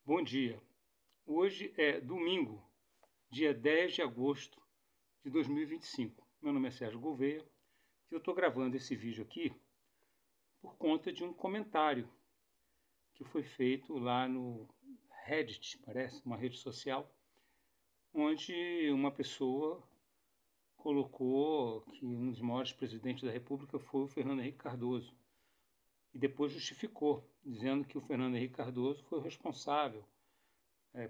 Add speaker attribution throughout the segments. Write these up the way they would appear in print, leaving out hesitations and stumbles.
Speaker 1: Bom dia. Hoje é domingo, dia 10 de agosto de 2025. Meu nome é Sérgio Gouveia e eu estou gravando esse vídeo aqui por conta de um comentário que foi feito lá no Reddit, parece, uma rede social, onde uma pessoa colocou que um dos maiores presidentes da República foi o Fernando Henrique Cardoso e depois justificou, dizendo que o Fernando Henrique Cardoso foi o responsável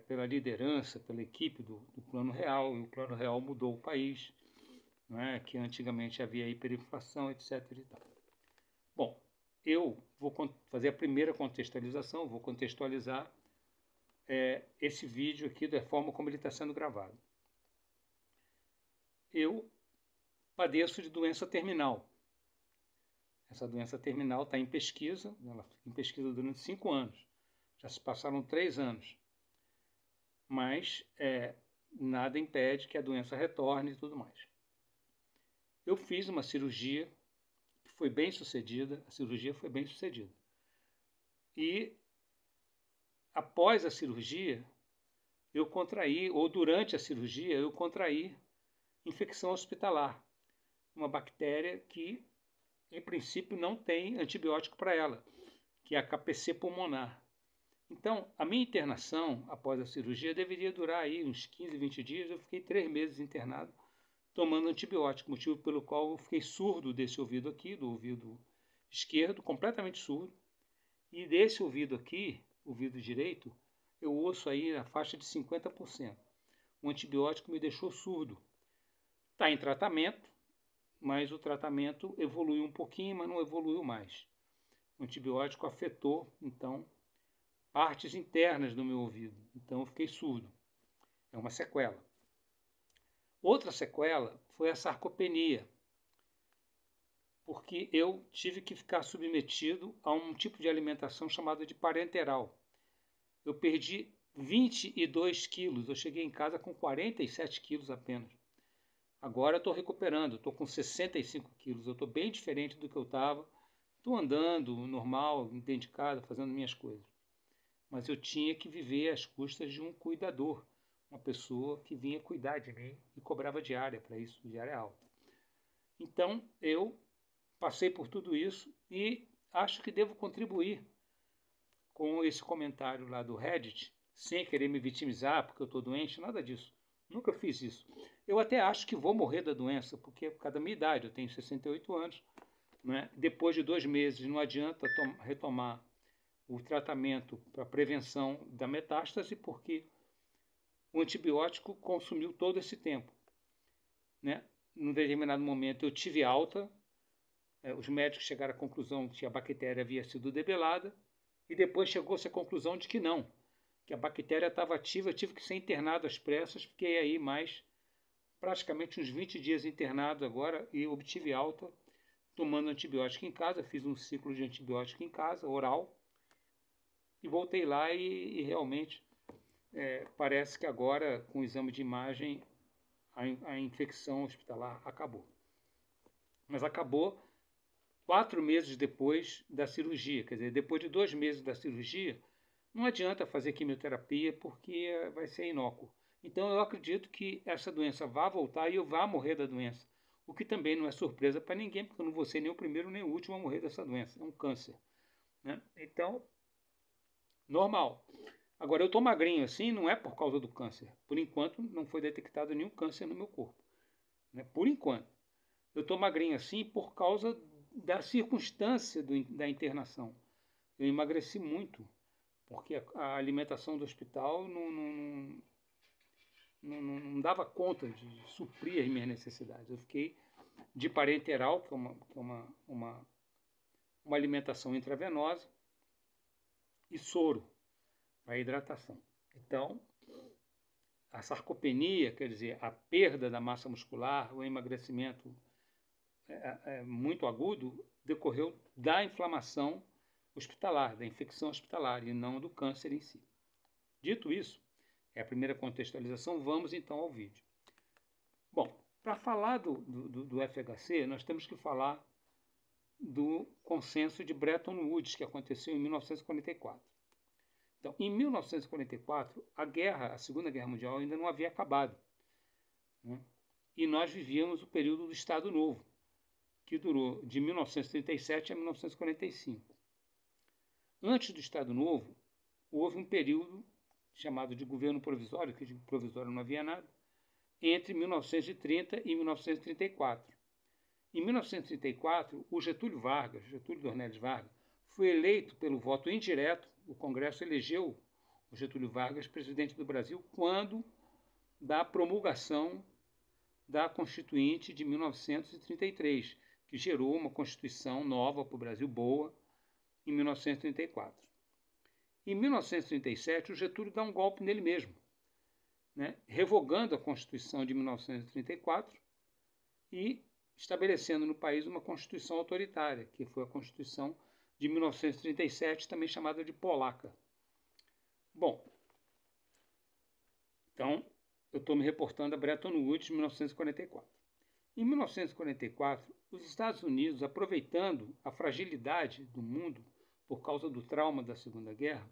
Speaker 1: pela liderança, pela equipe do Plano Real, e o Plano Real mudou o país, né, que antigamente havia hiperinflação, etc. E tal. Bom, eu vou fazer a primeira contextualização, vou contextualizar esse vídeo aqui da forma como ele está sendo gravado. Eu padeço de doença terminal. Essa doença terminal está em pesquisa, ela fica em pesquisa durante 5 anos. Já se passaram 3 anos. Mas nada impede que a doença retorne e tudo mais. Eu fiz uma cirurgia que foi bem sucedida, a cirurgia foi bem sucedida. E após a cirurgia, eu contraí, ou durante a cirurgia, eu contraí infecção hospitalar, uma bactéria que, em princípio, não tem antibiótico para ela, que é a KPC pulmonar. Então, a minha internação após a cirurgia deveria durar aí uns 15, 20 dias. Eu fiquei 3 meses internado tomando antibiótico, motivo pelo qual eu fiquei surdo desse ouvido aqui, do ouvido esquerdo, completamente surdo, e desse ouvido aqui, ouvido direito, eu ouço aí na faixa de 50%. O antibiótico me deixou surdo. Está em tratamento, mas o tratamento evoluiu um pouquinho, mas não evoluiu mais. O antibiótico afetou, então, partes internas do meu ouvido. Então eu fiquei surdo. É uma sequela. Outra sequela foi a sarcopenia, porque eu tive que ficar submetido a um tipo de alimentação chamada de parenteral. Eu perdi 22 quilos, eu cheguei em casa com 47 quilos apenas. Agora estou recuperando, estou com 65 quilos, eu estou bem diferente do que eu estava. Estou andando normal, dentro de casa, fazendo minhas coisas. Mas eu tinha que viver às custas de um cuidador, uma pessoa que vinha cuidar de mim e cobrava diária para isso, diária alta. Então eu passei por tudo isso e acho que devo contribuir com esse comentário lá do Reddit, sem querer me vitimizar porque eu estou doente, nada disso. Nunca fiz isso. Eu até acho que vou morrer da doença, porque por causa da minha idade, eu tenho 68 anos. Né? Depois de 2 meses não adianta retomar o tratamento para prevenção da metástase, porque o antibiótico consumiu todo esse tempo. Né? Num determinado momento eu tive alta, os médicos chegaram à conclusão que a bactéria havia sido debelada, e depois chegou-se à conclusão de que não, que a bactéria estava ativa, eu tive que ser internado às pressas, fiquei aí mais praticamente uns 20 dias internado agora e obtive alta tomando antibiótico em casa, fiz um ciclo de antibiótico em casa, oral, e voltei lá e realmente parece que agora, com o exame de imagem, a infecção hospitalar acabou. Mas acabou 4 meses depois da cirurgia, quer dizer, depois de 2 meses da cirurgia, não adianta fazer quimioterapia porque vai ser inócuo. Então eu acredito que essa doença vai voltar e eu vá morrer da doença. O que também não é surpresa para ninguém, porque eu não vou ser nem o primeiro nem o último a morrer dessa doença. É um câncer. Né? Então, normal. Agora, eu estou magrinho assim, não é por causa do câncer. Por enquanto, não foi detectado nenhum câncer no meu corpo. Né? Por enquanto. Eu estou magrinho assim por causa da circunstância da internação. Eu emagreci muito, porque a alimentação do hospital não dava conta de suprir as minhas necessidades. Eu fiquei de parenteral, que é uma alimentação intravenosa, e soro para hidratação. Então, a sarcopenia, quer dizer, a perda da massa muscular, o emagrecimento muito agudo, decorreu da inflamação hospitalar, da infecção hospitalar, e não do câncer em si. Dito isso, é a primeira contextualização, vamos então ao vídeo. Bom, para falar do FHC, nós temos que falar do consenso de Bretton Woods, que aconteceu em 1944. Então, em 1944, a Segunda Guerra Mundial ainda não havia acabado, né? E nós vivíamos o período do Estado Novo, que durou de 1937 a 1945. Antes do Estado Novo, houve um período chamado de governo provisório, que de provisório não havia nada, entre 1930 e 1934. Em 1934, o Getúlio Dornelles Vargas, foi eleito pelo voto indireto. O Congresso elegeu o Getúlio Vargas presidente do Brasil quando da promulgação da Constituinte de 1933, que gerou uma Constituição nova para o Brasil, boa, em 1934. Em 1937, o Getúlio dá um golpe nele mesmo, né, revogando a Constituição de 1934 e estabelecendo no país uma Constituição autoritária, que foi a Constituição de 1937, também chamada de polaca. Bom, então eu estou me reportando a Bretton Woods de 1944. Em 1944, os Estados Unidos, aproveitando a fragilidade do mundo por causa do trauma da Segunda Guerra,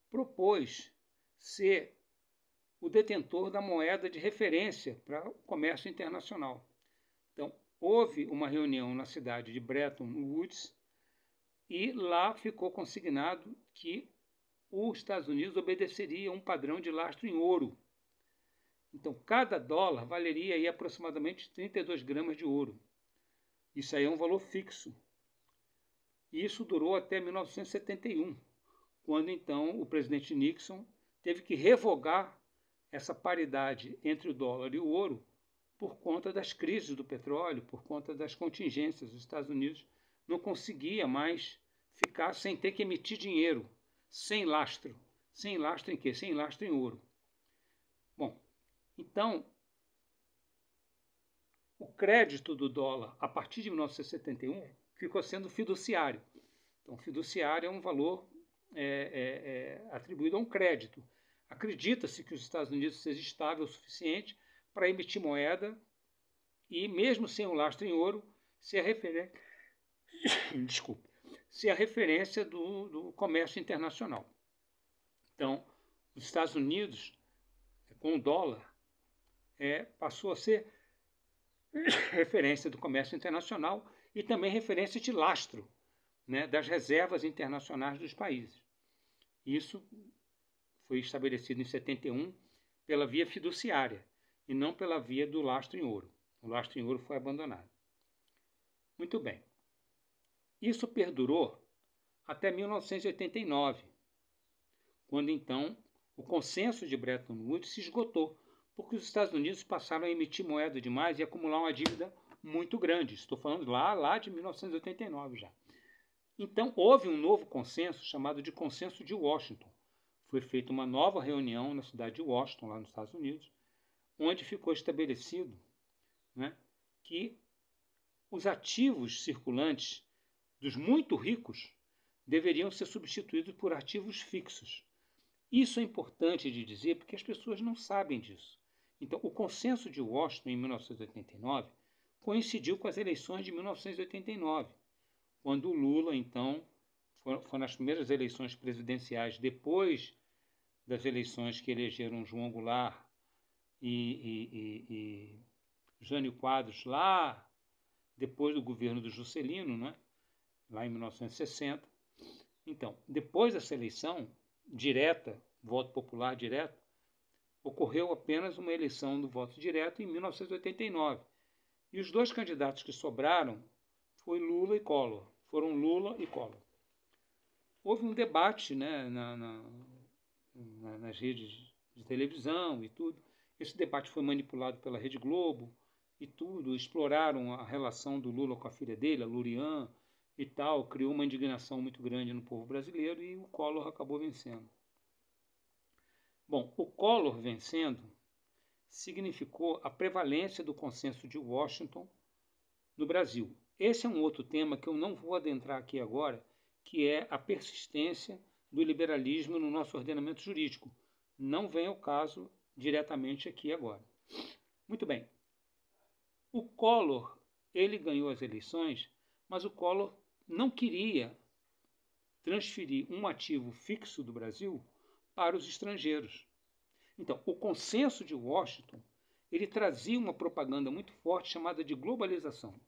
Speaker 1: propôs ser o detentor da moeda de referência para o comércio internacional. Então, houve uma reunião na cidade de Bretton Woods e lá ficou consignado que os Estados Unidos obedeceria a um padrão de lastro em ouro. Então, cada dólar valeria aí aproximadamente 32 gramas de ouro. Isso aí é um valor fixo. E isso durou até 1971, quando então o presidente Nixon teve que revogar essa paridade entre o dólar e o ouro por conta das crises do petróleo, por conta das contingências. Os Estados Unidos não conseguia mais ficar sem ter que emitir dinheiro, sem lastro. Sem lastro em quê? Sem lastro em ouro. Bom, então, o crédito do dólar, a partir de 1971, ficou sendo fiduciário. Então, fiduciário é um valor atribuído a um crédito. Acredita-se que os Estados Unidos seja estável o suficiente para emitir moeda e, mesmo sem o lastro em ouro, ser a referência, ser a referência do comércio internacional. Então, os Estados Unidos, com o dólar, passou a ser referência do comércio internacional e também referência de lastro, né, das reservas internacionais dos países. Isso foi estabelecido em 71 pela via fiduciária e não pela via do lastro em ouro. O lastro em ouro foi abandonado. Muito bem. Isso perdurou até 1989, quando então o consenso de Bretton Woods se esgotou, porque os Estados Unidos passaram a emitir moeda demais e acumular uma dívida muito grande. Estou falando lá de 1989 já. Então, houve um novo consenso chamado de Consenso de Washington. Foi feita uma nova reunião na cidade de Washington, lá nos Estados Unidos, onde ficou estabelecido, né, que os ativos circulantes dos muito ricos deveriam ser substituídos por ativos fixos. Isso é importante de dizer porque as pessoas não sabem disso. Então, o Consenso de Washington, em 1989, coincidiu com as eleições de 1989, quando o Lula, então, foi nas primeiras eleições presidenciais, depois das eleições que elegeram João Goulart e Jânio Quadros, lá depois do governo do Juscelino, né, lá em 1960. Então, depois dessa eleição direta, voto popular direto, ocorreu apenas uma eleição do voto direto em 1989. E os dois candidatos que sobraram foram Lula e Collor. Houve um debate, né, nas redes de televisão e tudo. Esse debate foi manipulado pela Rede Globo e tudo. Exploraram a relação do Lula com a filha dele, a Lurian, e tal. Criou uma indignação muito grande no povo brasileiro e o Collor acabou vencendo. Bom, o Collor vencendo significou a prevalência do Consenso de Washington no Brasil. Esse é um outro tema que eu não vou adentrar aqui agora, que é a persistência do liberalismo no nosso ordenamento jurídico. Não vem ao caso diretamente aqui agora. Muito bem. O Collor, ele ganhou as eleições, mas o Collor não queria transferir um ativo fixo do Brasil para os estrangeiros. Então, o consenso de Washington, ele trazia uma propaganda muito forte chamada de globalização.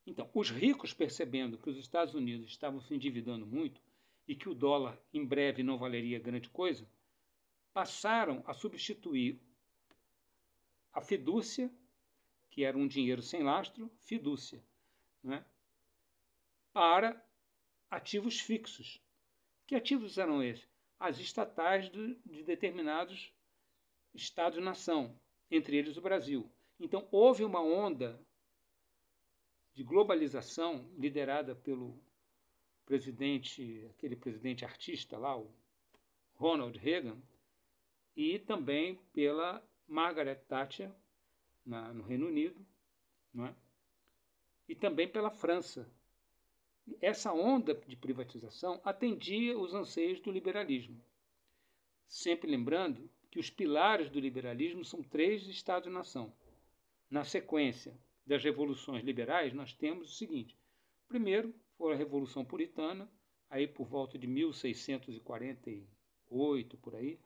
Speaker 1: Então, os ricos, percebendo que os Estados Unidos estavam se endividando muito e que o dólar em breve não valeria grande coisa, passaram a substituir a fidúcia, que era um dinheiro sem lastro, fidúcia, né, para ativos fixos. Que ativos eram esses? As estatais de determinados Estados-nação, entre eles o Brasil. Então, houve uma onda de globalização liderada pelo aquele presidente artista lá, o Ronald Reagan, e também pela Margaret Thatcher, no Reino Unido, não é? E também pela França. Essa onda de privatização atendia os anseios do liberalismo. Sempre lembrando que os pilares do liberalismo são 3 Estados-nação. Na sequência das revoluções liberais, nós temos o seguinte. Primeiro, foi a Revolução Puritana, aí por volta de 1648, por aí,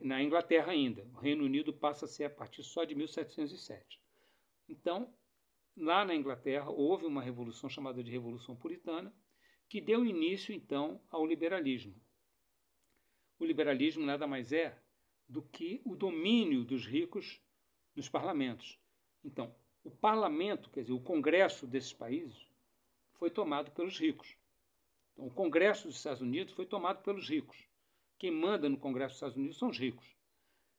Speaker 1: na Inglaterra ainda. O Reino Unido passa a ser a partir só de 1707. Então, lá na Inglaterra, houve uma revolução chamada de Revolução Puritana, que deu início, então, ao liberalismo. O liberalismo nada mais é do que o domínio dos ricos nos parlamentos. Então, o parlamento, quer dizer, o Congresso desses países, foi tomado pelos ricos. Então, o Congresso dos Estados Unidos foi tomado pelos ricos. Quem manda no Congresso dos Estados Unidos são os ricos.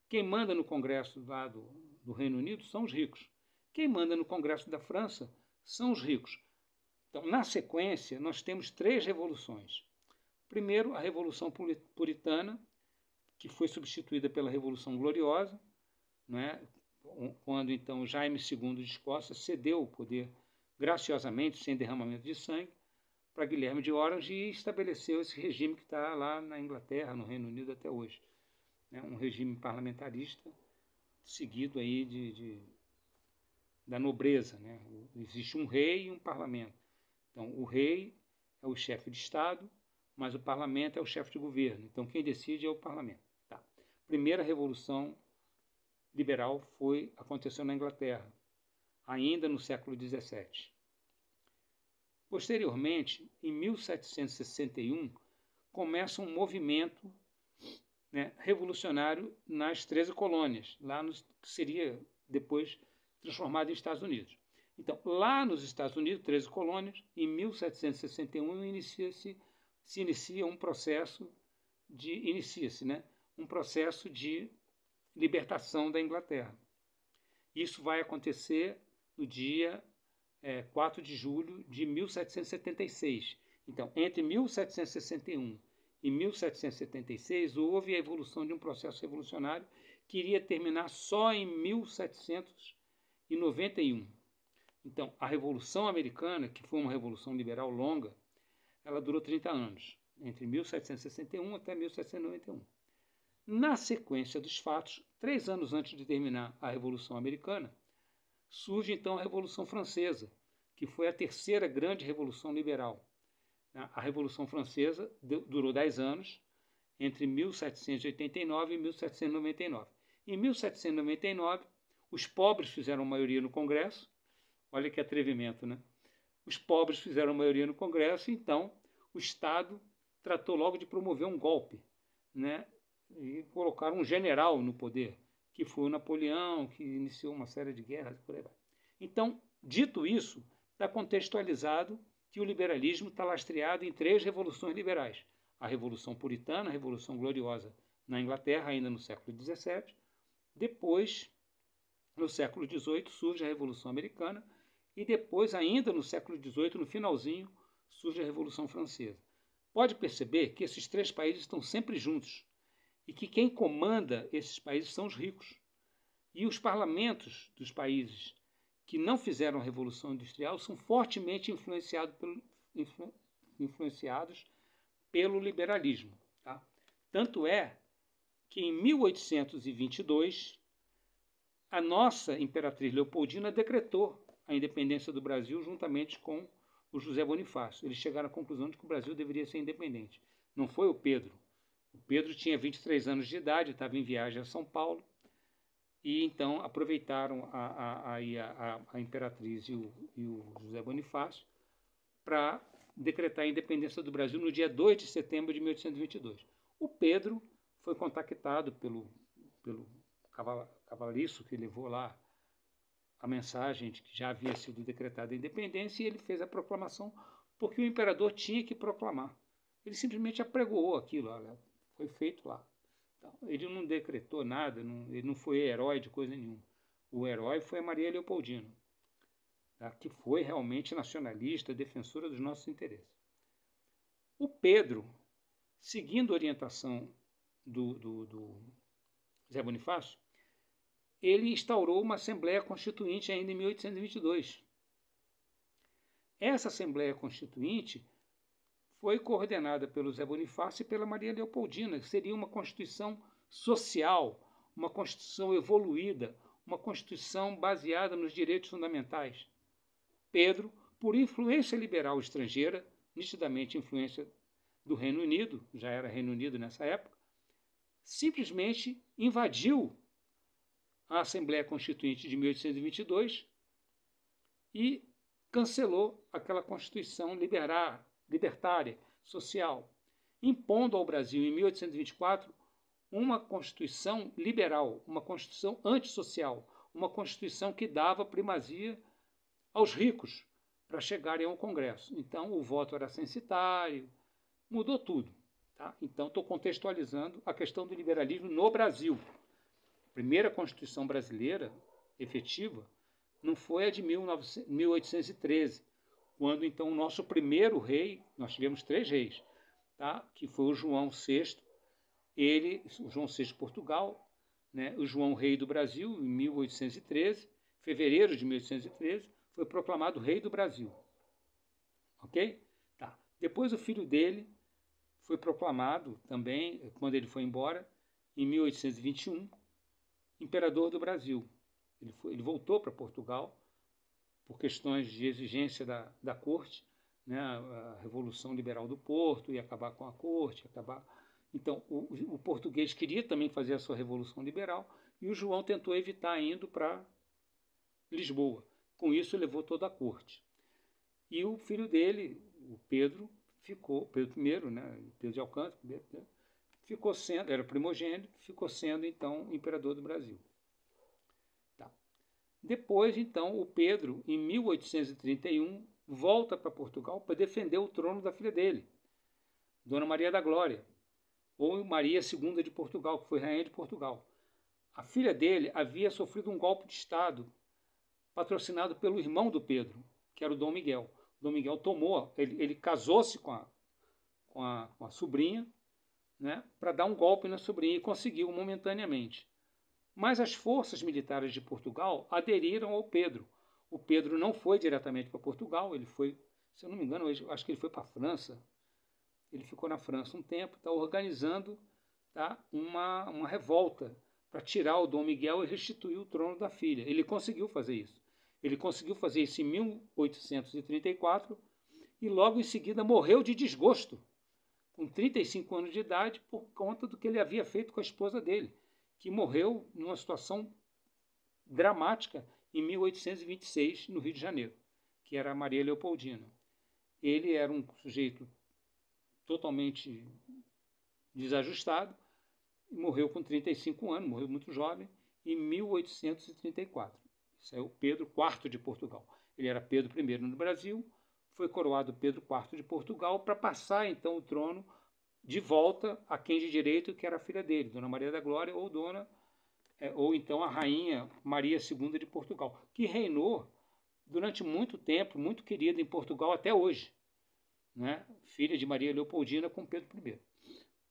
Speaker 1: Quem manda no Congresso lá do Reino Unido são os ricos. Quem manda no Congresso da França são os ricos. Então, na sequência, nós temos 3 revoluções. Primeiro, a Revolução Puritana, que foi substituída pela Revolução Gloriosa, né? Quando, então, Jaime II de Escócia cedeu o poder graciosamente, sem derramamento de sangue, para Guilherme de Orange e estabeleceu esse regime que está lá na Inglaterra, no Reino Unido até hoje. Né? Um regime parlamentarista seguido aí da nobreza. Né? Existe um rei e um parlamento. Então, o rei é o chefe de Estado, mas o parlamento é o chefe de governo. Então, quem decide é o parlamento. Tá. Primeira revolução liberal aconteceu na Inglaterra, ainda no século XVII. Posteriormente, em 1761, começa um movimento, né, revolucionário nas 13 colônias, que seria depois transformado em Estados Unidos. Então, lá nos Estados Unidos, 13 colônias, em 1761 se inicia um processo um processo de libertação da Inglaterra. Isso vai acontecer no dia 4 de julho de 1776. Então, entre 1761 e 1776, houve a evolução de um processo revolucionário que iria terminar só em 1791. Então, a Revolução Americana, que foi uma revolução liberal longa, ela durou 30 anos, entre 1761 até 1791. Na sequência dos fatos, 3 anos antes de terminar a Revolução Americana, surge então a Revolução Francesa, que foi a terceira grande revolução liberal. A Revolução Francesa durou 10 anos, entre 1789 e 1799. Em 1799, os pobres fizeram maioria no Congresso. Olha que atrevimento, né? Os pobres fizeram maioria no Congresso, então o Estado tratou logo de promover um golpe, né? E colocaram um general no poder, que foi o Napoleão, que iniciou uma série de guerras, por aí vai. Então, dito isso, está contextualizado que o liberalismo está lastreado em 3 revoluções liberais. A Revolução Puritana, a Revolução Gloriosa na Inglaterra, ainda no século XVII. Depois, no século XVIII, surge a Revolução Americana. E depois, ainda no século XVIII, no finalzinho, surge a Revolução Francesa. Pode perceber que esses 3 países estão sempre juntos e que quem comanda esses países são os ricos. E os parlamentos dos países que não fizeram a Revolução Industrial são fortemente influenciados pelo liberalismo. Tá? Tanto é que em 1822, a nossa imperatriz Leopoldina decretou a independência do Brasil juntamente com o José Bonifácio. Eles chegaram à conclusão de que o Brasil deveria ser independente. Não foi o Pedro. O Pedro tinha 23 anos de idade, estava em viagem a São Paulo, e então aproveitaram a imperatriz e o José Bonifácio para decretar a independência do Brasil no dia 2 de setembro de 1822. O Pedro foi contactado pelo cavalariço que levou lá a mensagem de que já havia sido decretada a independência, e ele fez a proclamação porque o imperador tinha que proclamar. Ele simplesmente apregoou aquilo, olha, foi feito lá. Então, ele não decretou nada, ele não foi herói de coisa nenhuma. O herói foi a Maria Leopoldina, tá? Que foi realmente nacionalista, defensora dos nossos interesses. O Pedro, seguindo a orientação do Zé Bonifácio, ele instaurou uma Assembleia Constituinte ainda em 1822. Essa Assembleia Constituinte foi coordenada pelo Zé Bonifácio e pela Maria Leopoldina, que seria uma Constituição social, uma Constituição evoluída, uma Constituição baseada nos direitos fundamentais. Pedro, por influência liberal estrangeira, nitidamente influência do Reino Unido, já era Reino Unido nessa época, simplesmente invadiu a Assembleia Constituinte de 1822 e cancelou aquela Constituição libertária, social, impondo ao Brasil, em 1824, uma Constituição liberal, uma Constituição antissocial, uma Constituição que dava primazia aos ricos para chegarem ao Congresso. Então, o voto era censitário, mudou tudo. Tá? Então, estou contextualizando a questão do liberalismo no Brasil. A primeira Constituição brasileira efetiva não foi a de 1813, quando então o nosso primeiro rei, nós tivemos 3 reis, tá? Que foi o João VI, o João VI de Portugal, né? O João Rei do Brasil, em 1813, fevereiro de 1813, foi proclamado rei do Brasil. Ok? Tá. Depois o filho dele foi proclamado também, quando ele foi embora, em 1821, imperador do Brasil. Ele voltou para Portugal por questões de exigência da corte, né? A Revolução Liberal do Porto ia acabar com a corte, Então, o português queria também fazer a sua Revolução Liberal e o João tentou evitar indo para Lisboa. Com isso, levou toda a corte. E o filho dele, o Pedro I, né? Pedro de Alcântara, ficou sendo, era primogênito, ficou sendo, então, imperador do Brasil. Tá. Depois, então, o Pedro, em 1831, volta para Portugal para defender o trono da filha dele, Dona Maria da Glória, ou Maria II de Portugal, que foi rainha de Portugal. A filha dele havia sofrido um golpe de Estado, patrocinado pelo irmão do Pedro, que era o Dom Miguel. O Dom Miguel ele casou-se com a sobrinha, né, para dar um golpe na sobrinha, e conseguiu momentaneamente. Mas as forças militares de Portugal aderiram ao Pedro. O Pedro não foi diretamente para Portugal, ele foi, se eu não me engano, acho que ele foi para a França. Ele ficou na França um tempo, está organizando, tá, uma revolta para tirar o Dom Miguel e restituir o trono da filha. Ele conseguiu fazer isso. Ele conseguiu fazer isso em 1834 e logo em seguida morreu de desgosto, com 35 anos de idade, por conta do que ele havia feito com a esposa dele, que morreu numa situação dramática em 1826, no Rio de Janeiro, que era a Maria Leopoldina. Ele era um sujeito totalmente desajustado e morreu com 35 anos, morreu muito jovem, em 1834. Isso é o Pedro IV de Portugal. Ele era Pedro I no Brasil, foi coroado Pedro IV de Portugal para passar então o trono de volta a quem de direito, que era a filha dele, Dona Maria da Glória, ou então a rainha Maria II de Portugal, que reinou durante muito tempo, muito querida em Portugal até hoje, né? Filha de Maria Leopoldina com Pedro I.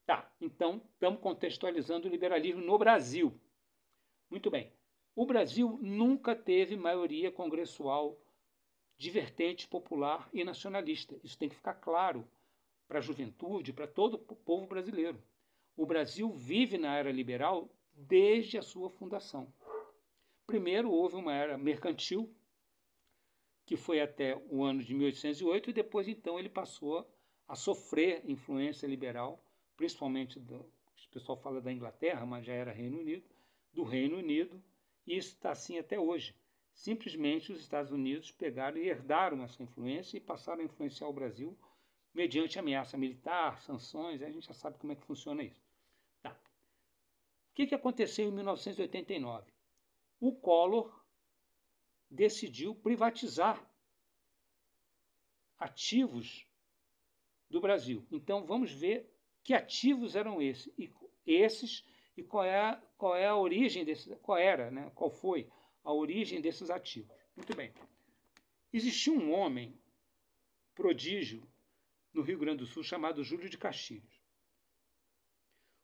Speaker 1: Tá, então estamos contextualizando o liberalismo no Brasil. Muito bem. O Brasil nunca teve maioria congressual de vertente popular e nacionalista. Isso tem que ficar claro para a juventude, para todo o povo brasileiro. O Brasil vive na era liberal desde a sua fundação. Primeiro houve uma era mercantil, que foi até o ano de 1808, e depois, então, ele passou a sofrer influência liberal, principalmente, o pessoal fala da Inglaterra, mas já era Reino Unido, do Reino Unido, e isso está assim até hoje. Simplesmente os Estados Unidos pegaram e herdaram essa influência e passaram a influenciar o Brasil mediante ameaça militar, sanções, a gente já sabe como é que funciona isso. Tá. O que aconteceu em 1989? O Collor decidiu privatizar ativos do Brasil. Então vamos ver que ativos eram esses e qual é a origem desses, qual foi a origem desses ativos. Muito bem. Existiu um homem prodígio no Rio Grande do Sul chamado Júlio de Castilhos.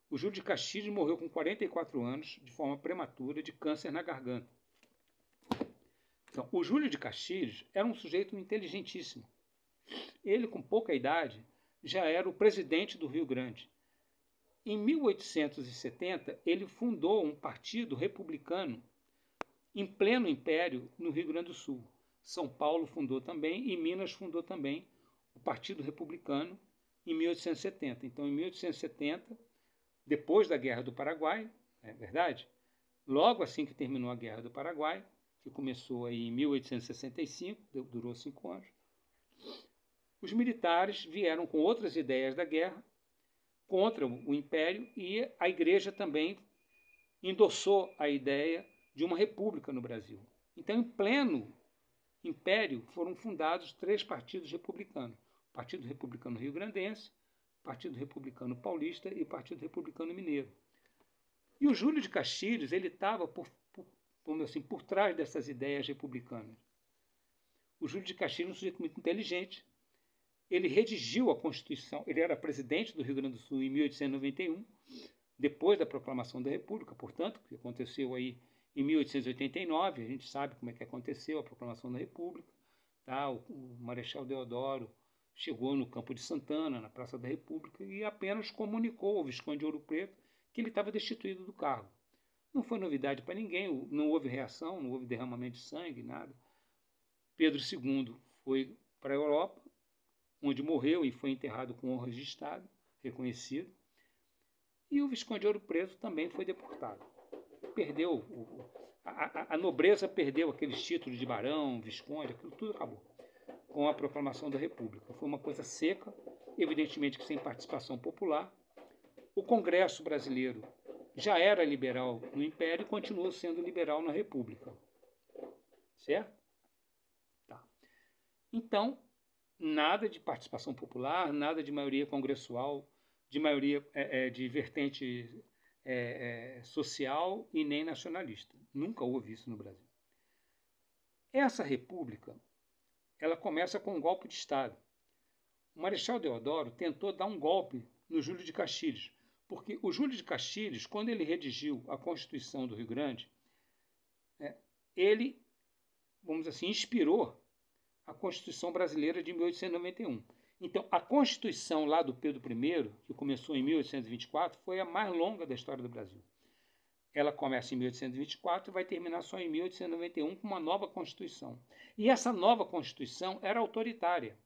Speaker 1: O Júlio de Castilhos morreu com 44 anos de forma prematura de câncer na garganta. Então, o Júlio de Castilhos era um sujeito inteligentíssimo. Ele, com pouca idade, já era o presidente do Rio Grande. Em 1870, ele fundou um partido republicano em pleno império no Rio Grande do Sul. São Paulo fundou também e Minas fundou também o Partido Republicano em 1870. Então, em 1870, depois da Guerra do Paraguai, é verdade? Logo assim que terminou a Guerra do Paraguai, que começou aí em 1865, durou 5 anos, os militares vieram com outras ideias da guerra contra o Império e a Igreja também endossou a ideia de uma república no Brasil. Então, em pleno Império, foram fundados 3 partidos republicanos: o Partido Republicano Rio-Grandense, o Partido Republicano Paulista e o Partido Republicano Mineiro. E o Júlio de Castilhos, ele estava por trás dessas ideias republicanas. O Júlio de Castilhos é um sujeito muito inteligente. Ele redigiu a Constituição, ele era presidente do Rio Grande do Sul em 1891, depois da proclamação da República, portanto, que aconteceu aí em 1889, a gente sabe como é que aconteceu a proclamação da República. Tá? O Marechal Deodoro chegou no Campo de Santana, na Praça da República, e apenas comunicou ao Visconde de Ouro Preto que ele estava destituído do cargo. Não foi novidade para ninguém, não houve reação, não houve derramamento de sangue, nada. Pedro II foi para a Europa, onde morreu e foi enterrado com honras de Estado, reconhecido. E o Visconde de Ouro Preto também foi deportado. Perdeu, a nobreza perdeu aqueles títulos de barão, visconde, aquilo tudo acabou com a proclamação da República. Foi uma coisa seca, evidentemente que sem participação popular. O Congresso brasileiro já era liberal no Império e continuou sendo liberal na República. Certo? Tá. Então, nada de participação popular, nada de maioria congressual, de maioria de vertente social e nem nacionalista. Nunca houve isso no Brasil. Essa república, ela começa com um golpe de Estado. O Marechal Deodoro tentou dar um golpe no Júlio de Castilhos, porque o Júlio de Castilhos, quando ele redigiu a Constituição do Rio Grande, ele, vamos dizer assim, inspirou a Constituição Brasileira de 1891. Então, a Constituição lá do Pedro I, que começou em 1824, foi a mais longa da história do Brasil. Ela começa em 1824 e vai terminar só em 1891 com uma nova Constituição. E essa nova Constituição era autoritária,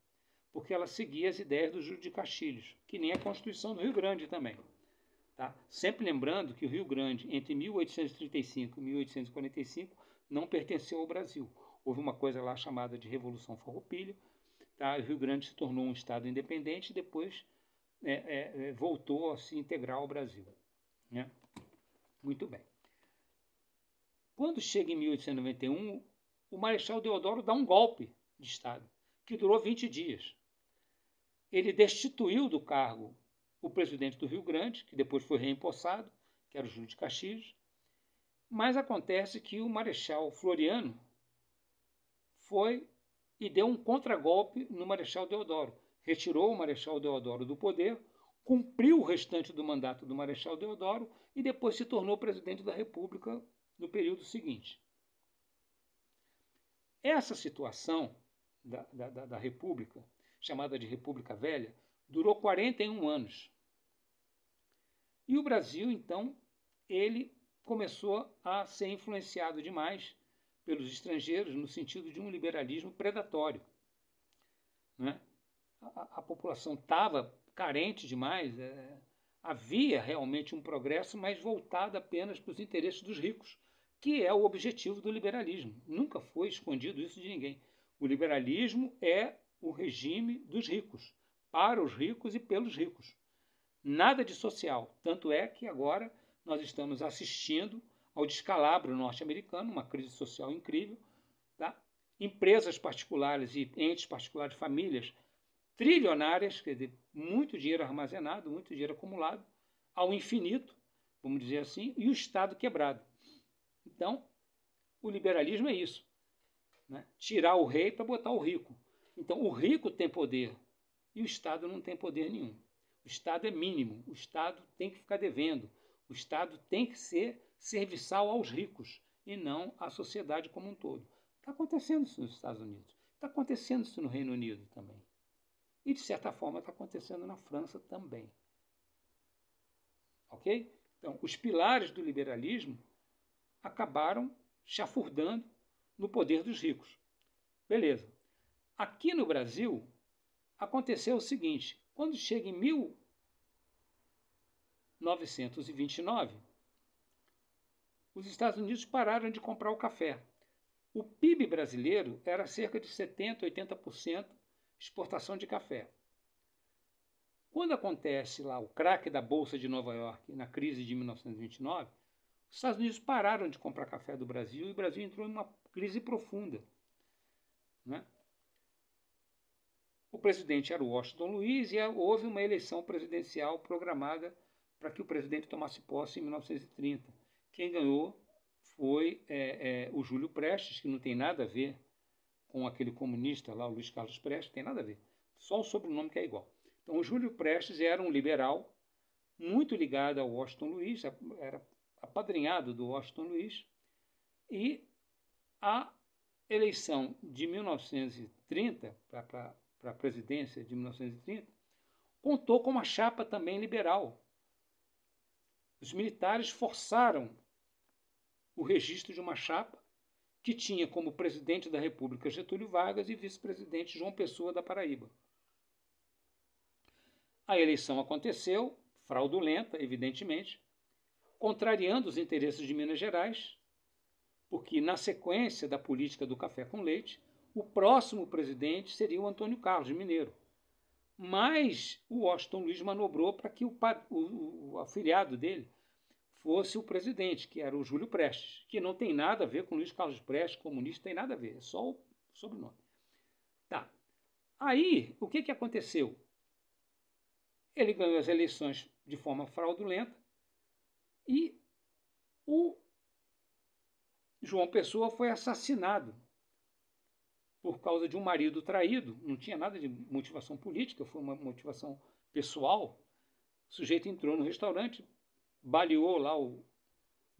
Speaker 1: porque ela seguia as ideias do Júlio de Castilhos, que nem a Constituição do Rio Grande também. Tá? Sempre lembrando que o Rio Grande, entre 1835 e 1845, não pertenceu ao Brasil. Houve uma coisa lá chamada de Revolução Farroupilha. Tá? O Rio Grande se tornou um estado independente e depois voltou a se integrar ao Brasil. Né? Muito bem. Quando chega em 1891, o Marechal Deodoro dá um golpe de Estado, que durou 20 dias. Ele destituiu do cargo o presidente do Rio Grande, que depois foi reempossado, que era o Júlio de Castilhos, mas acontece que o Marechal Floriano foi e deu um contragolpe no Marechal Deodoro. Retirou o Marechal Deodoro do poder, cumpriu o restante do mandato do Marechal Deodoro e depois se tornou presidente da República no período seguinte. Essa situação da República, chamada de República Velha, durou 41 anos. E o Brasil, então, ele começou a ser influenciado demais pelos estrangeiros no sentido de um liberalismo predatório, né? A população estava carente demais, havia realmente um progresso, mas voltado apenas para os interesses dos ricos, que é o objetivo do liberalismo. Nunca foi escondido isso de ninguém. O liberalismo é o regime dos ricos, para os ricos e pelos ricos. Nada de social. Tanto é que agora nós estamos assistindo ao descalabro norte-americano, uma crise social incrível, tá? Empresas particulares e entes particulares, famílias trilionárias, quer dizer, muito dinheiro armazenado, muito dinheiro acumulado, ao infinito, vamos dizer assim, e o Estado quebrado. Então, o liberalismo é isso, né? Tirar o rei para botar o rico. Então, o rico tem poder e o Estado não tem poder nenhum. O Estado é mínimo, o Estado tem que ficar devendo, o Estado tem que ser serviçal aos ricos e não à sociedade como um todo. Está acontecendo isso nos Estados Unidos, está acontecendo isso no Reino Unido também. E, de certa forma, está acontecendo na França também. Ok? Então, os pilares do liberalismo acabaram chafurdando no poder dos ricos. Beleza. Aqui no Brasil, aconteceu o seguinte: quando chega em 1929, os Estados Unidos pararam de comprar o café. O PIB brasileiro era cerca de 70%, 80% exportação de café. Quando acontece lá o craque da Bolsa de Nova York, na crise de 1929, os Estados Unidos pararam de comprar café do Brasil e o Brasil entrou numa crise profunda, né? O presidente era o Washington Luiz e houve uma eleição presidencial programada para que o presidente tomasse posse em 1930. Quem ganhou foi o Júlio Prestes, que não tem nada a ver com aquele comunista lá, o Luiz Carlos Prestes, tem nada a ver. Só o sobrenome que é igual. Então, o Júlio Prestes era um liberal muito ligado ao Washington Luiz, era apadrinhado do Washington Luiz, e a eleição de 1930, para a presidência de 1930, contou com uma chapa também liberal. Os militares forçaram o registro de uma chapa que tinha como presidente da República Getúlio Vargas e vice-presidente João Pessoa da Paraíba. A eleição aconteceu, fraudulenta, evidentemente, contrariando os interesses de Minas Gerais, porque na sequência da política do café com leite, o próximo presidente seria o Antônio Carlos, mineiro. Mas o Washington Luiz manobrou para que o afilhado dele fosse o presidente, que era o Júlio Prestes, que não tem nada a ver com Luiz Carlos Prestes, comunista, tem nada a ver, é só o sobrenome. Tá. Aí, o que aconteceu? Ele ganhou as eleições de forma fraudulenta e o João Pessoa foi assassinado por causa de um marido traído. Não tinha nada de motivação política, foi uma motivação pessoal. O sujeito entrou no restaurante, baleou lá o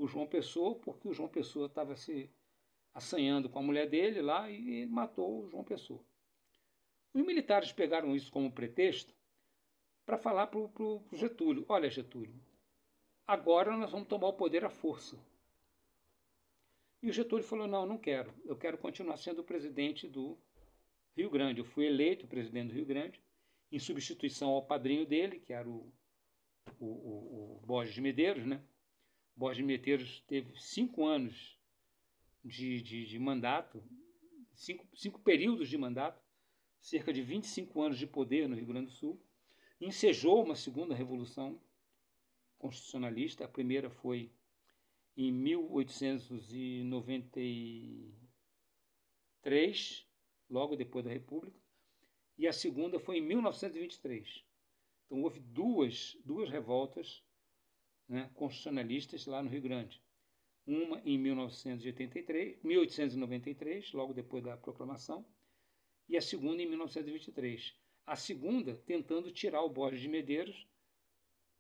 Speaker 1: João Pessoa, porque o João Pessoa estava se assanhando com a mulher dele lá e matou o João Pessoa. Os militares pegaram isso como pretexto para falar para o Getúlio: olha, Getúlio, agora nós vamos tomar o poder à força. E o Getúlio falou: não, não quero, eu quero continuar sendo o presidente do Rio Grande. Eu fui eleito presidente do Rio Grande, em substituição ao padrinho dele, que era o Borges de Medeiros, né? Borges de Medeiros teve 5 anos de mandato, 5 períodos de mandato, cerca de 25 anos de poder no Rio Grande do Sul. Ensejou uma segunda revolução constitucionalista. A primeira foi em 1893, logo depois da República, e a segunda foi em 1923. Então houve duas revoltas, né, constitucionalistas lá no Rio Grande. Uma em 1893, logo depois da proclamação, e a segunda em 1923. A segunda tentando tirar o Borges de Medeiros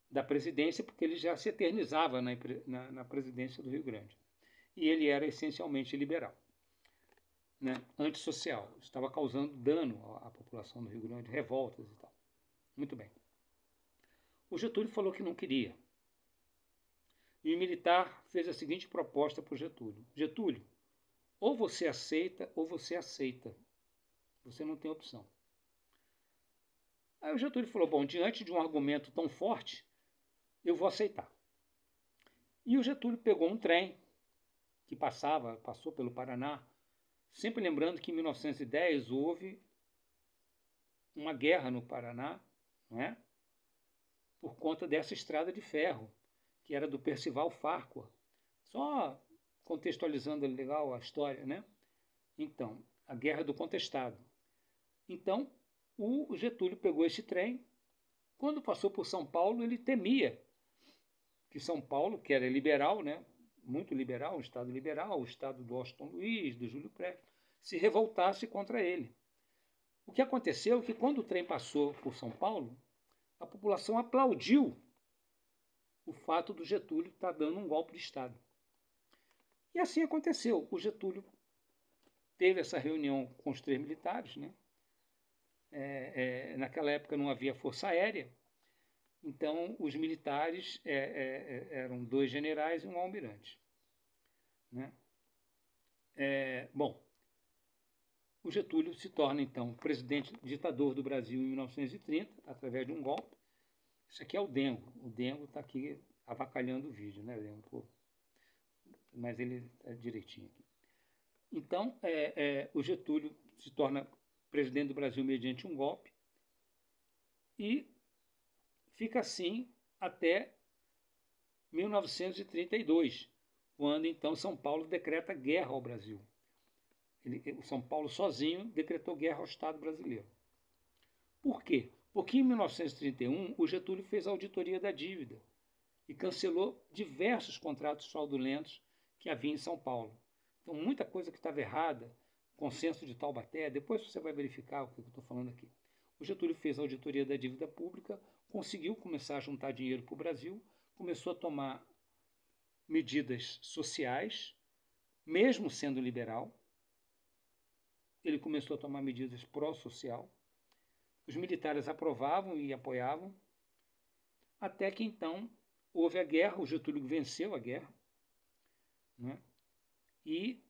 Speaker 1: da presidência, porque ele já se eternizava na presidência do Rio Grande. E ele era essencialmente liberal, né, antissocial. Estava causando dano à população do Rio Grande, revoltas e tal. Muito bem. O Getúlio falou que não queria. E o militar fez a seguinte proposta para o Getúlio: Getúlio, Ou você aceita ou você aceita. Você não tem opção. Aí o Getúlio falou, bom, diante de um argumento tão forte, eu vou aceitar. E o Getúlio pegou um trem que passou pelo Paraná, sempre lembrando que em 1910 houve uma guerra no Paraná, não é? Por conta dessa estrada de ferro, que era do Percival Farquhar. Só contextualizando legal a história, né? Então, a Guerra do Contestado. Então, o Getúlio pegou esse trem. Quando passou por São Paulo, ele temia que São Paulo, que era liberal, né? Muito liberal, um estado liberal, o estado do Washington Luiz, do Júlio Prestes, se revoltasse contra ele. O que aconteceu é que quando o trem passou por São Paulo, a população aplaudiu o fato do Getúlio estar dando um golpe de Estado. E assim aconteceu. O Getúlio teve essa reunião com os 3 militares, né? Naquela época não havia força aérea, então os militares eram 2 generais e um almirante, né? Bom, o Getúlio se torna então presidente ditador do Brasil em 1930, através de um golpe. Isso aqui é o Dengo. O Dengo está aqui avacalhando o vídeo, né, Dengo? Mas ele está direitinho aqui. Então, o Getúlio se torna presidente do Brasil mediante um golpe e fica assim até 1932, quando então São Paulo decreta guerra ao Brasil. O São Paulo sozinho decretou guerra ao Estado brasileiro. Por quê? Porque em 1931 o Getúlio fez a auditoria da dívida e cancelou diversos contratos fraudulentos que havia em São Paulo. Então, muita coisa que estava errada, consenso de Taubaté, depois você vai verificar o que eu estou falando aqui. O Getúlio fez a auditoria da dívida pública, conseguiu começar a juntar dinheiro para o Brasil, começou a tomar medidas sociais, mesmo sendo liberal. Ele começou a tomar medidas pró-social. Os militares aprovavam e apoiavam, até que então houve a guerra, o Getúlio venceu a guerra, né? E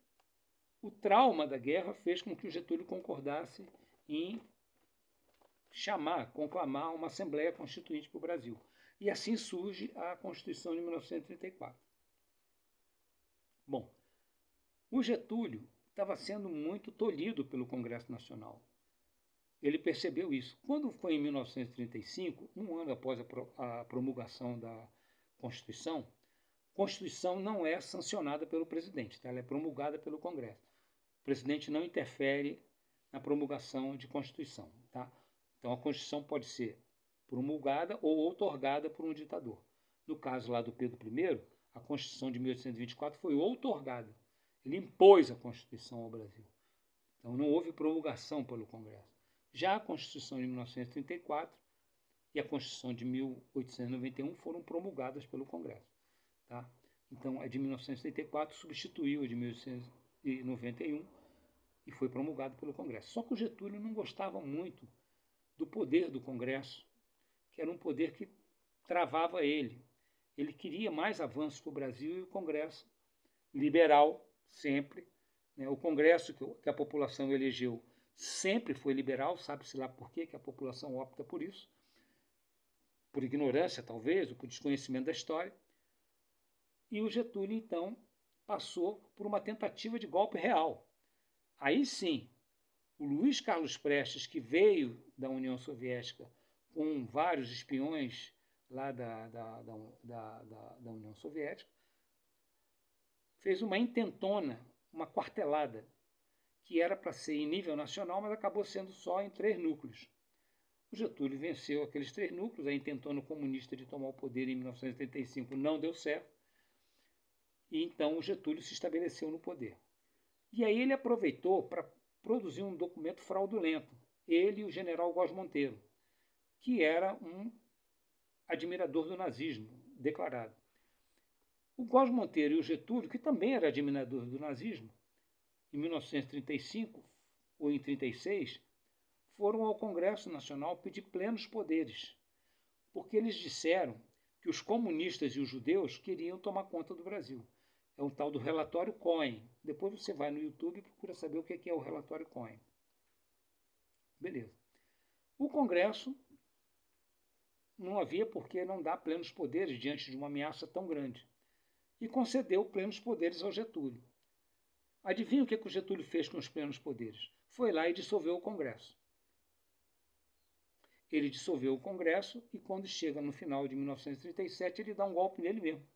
Speaker 1: o trauma da guerra fez com que o Getúlio concordasse em conclamar uma Assembleia Constituinte para o Brasil. E assim surge a Constituição de 1934. Bom, o Getúlio estava sendo muito tolhido pelo Congresso Nacional. Ele percebeu isso. Quando foi em 1935, um ano após a promulgação da Constituição, a Constituição não é sancionada pelo presidente, tá? Ela é promulgada pelo Congresso. O presidente não interfere na promulgação de Constituição. Tá? Então, a Constituição pode ser promulgada ou outorgada por um ditador. No caso lá do Pedro I, a Constituição de 1824 foi outorgada. Ele impôs a Constituição ao Brasil. Então, não houve promulgação pelo Congresso. Já a Constituição de 1934 e a Constituição de 1891 foram promulgadas pelo Congresso. Tá? Então, a de 1934 substituiu a de 1891 e foi promulgado pelo Congresso. Só que o Getúlio não gostava muito do poder do Congresso, que era um poder que travava ele. Ele queria mais avanços para o Brasil e o Congresso, liberal sempre, né? O Congresso que a população elegeu sempre foi liberal, sabe-se lá por quê que a população opta por isso, por ignorância talvez, ou por desconhecimento da história. E o Getúlio, então, passou por uma tentativa de golpe real. Aí sim, o Luiz Carlos Prestes, que veio da União Soviética com vários espiões lá da União Soviética, fez uma intentona, uma quartelada, que era para ser em nível nacional, mas acabou sendo só em 3 núcleos. O Getúlio venceu aqueles 3 núcleos, a intentona comunista de tomar o poder em 1935 não deu certo, e então o Getúlio se estabeleceu no poder. E aí ele aproveitou para produzir um documento fraudulento, ele e o general Góes Monteiro, que era um admirador do nazismo declarado. O Góes Monteiro e o Getúlio, que também era admirador do nazismo, em 1935 ou em 1936, foram ao Congresso Nacional pedir plenos poderes, porque eles disseram que os comunistas e os judeus queriam tomar conta do Brasil. É um tal do relatório Cohen. Depois você vai no YouTube e procura saber o que é o relatório Cohen. Beleza. O Congresso não havia por que não dar plenos poderes diante de uma ameaça tão grande. E concedeu plenos poderes ao Getúlio. Adivinha o que o Getúlio fez com os plenos poderes? Foi lá e dissolveu o Congresso. Ele dissolveu o Congresso e, quando chega no final de 1937, ele dá um golpe nele mesmo.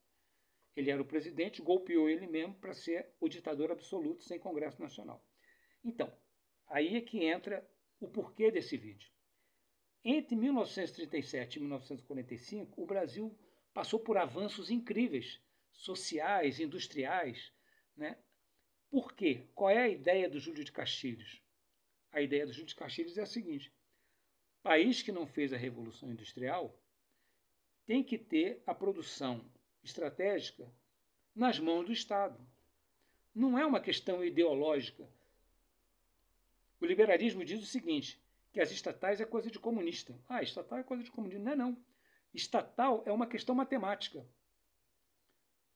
Speaker 1: Ele era o presidente, golpeou ele mesmo para ser o ditador absoluto sem Congresso Nacional. Então, aí é que entra o porquê desse vídeo. Entre 1937 e 1945, o Brasil passou por avanços incríveis, sociais, industriais, né? Por quê? Qual é a ideia do Júlio de Castilhos? A ideia do Júlio de Castilhos é a seguinte: país que não fez a Revolução Industrial tem que ter a produção estratégica nas mãos do Estado. Não é uma questão ideológica. O liberalismo diz o seguinte, que as estatais é coisa de comunista. Ah, estatal é coisa de comunista. Não é não. Estatal é uma questão matemática.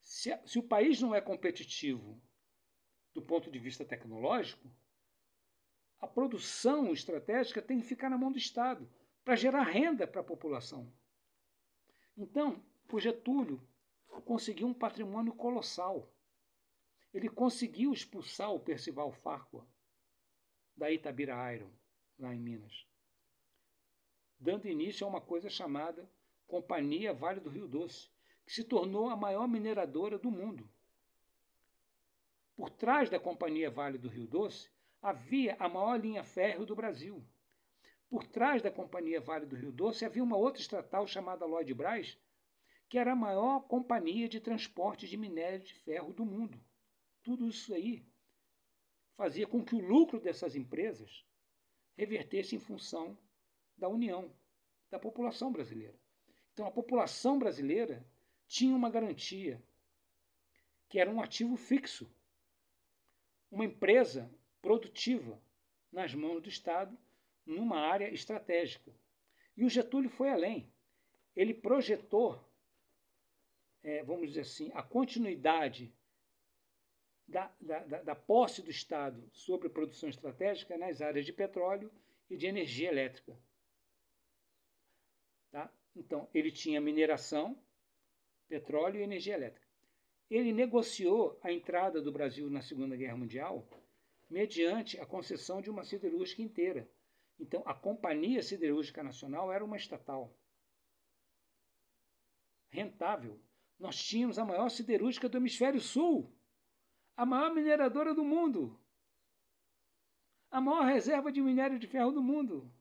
Speaker 1: Se o país não é competitivo do ponto de vista tecnológico, a produção estratégica tem que ficar na mão do Estado para gerar renda para a população. Então, o Getúlio conseguiu um patrimônio colossal. Ele conseguiu expulsar o Percival Farquhar da Itabira Iron, lá em Minas, dando início a uma coisa chamada Companhia Vale do Rio Doce, que se tornou a maior mineradora do mundo. Por trás da Companhia Vale do Rio Doce havia a maior linha férrea do Brasil. Por trás da Companhia Vale do Rio Doce havia uma outra estatal chamada Lloyd Bras, que era a maior companhia de transporte de minério de ferro do mundo. Tudo isso aí fazia com que o lucro dessas empresas revertesse em função da União, da população brasileira. Então, a população brasileira tinha uma garantia, que era um ativo fixo, uma empresa produtiva nas mãos do Estado, numa área estratégica. E o Getúlio foi além. Ele projetou, vamos dizer assim, a continuidade da posse do Estado sobre a produção estratégica nas áreas de petróleo e de energia elétrica. Tá? Então, ele tinha mineração, petróleo e energia elétrica. Ele negociou a entrada do Brasil na Segunda Guerra Mundial mediante a concessão de uma siderúrgica inteira. Então, a Companhia Siderúrgica Nacional era uma estatal rentável. Nós tínhamos a maior siderúrgica do Hemisfério Sul, a maior mineradora do mundo, a maior reserva de minério de ferro do mundo,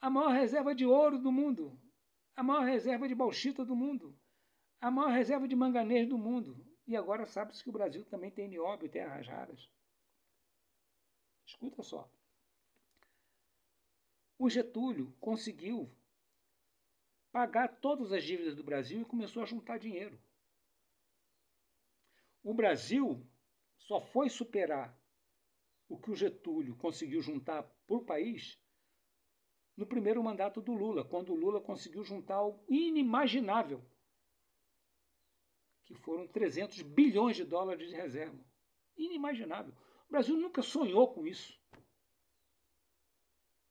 Speaker 1: a maior reserva de ouro do mundo, a maior reserva de bauxita do mundo, a maior reserva de manganês do mundo. E agora sabe-se que o Brasil também tem nióbio e terras raras. Escuta só. O Getúlio conseguiu pagar todas as dívidas do Brasil e começou a juntar dinheiro. O Brasil só foi superar o que o Getúlio conseguiu juntar por país no primeiro mandato do Lula, quando o Lula conseguiu juntar o inimaginável, que foram 300 bilhões de dólares de reserva. Inimaginável. O Brasil nunca sonhou com isso.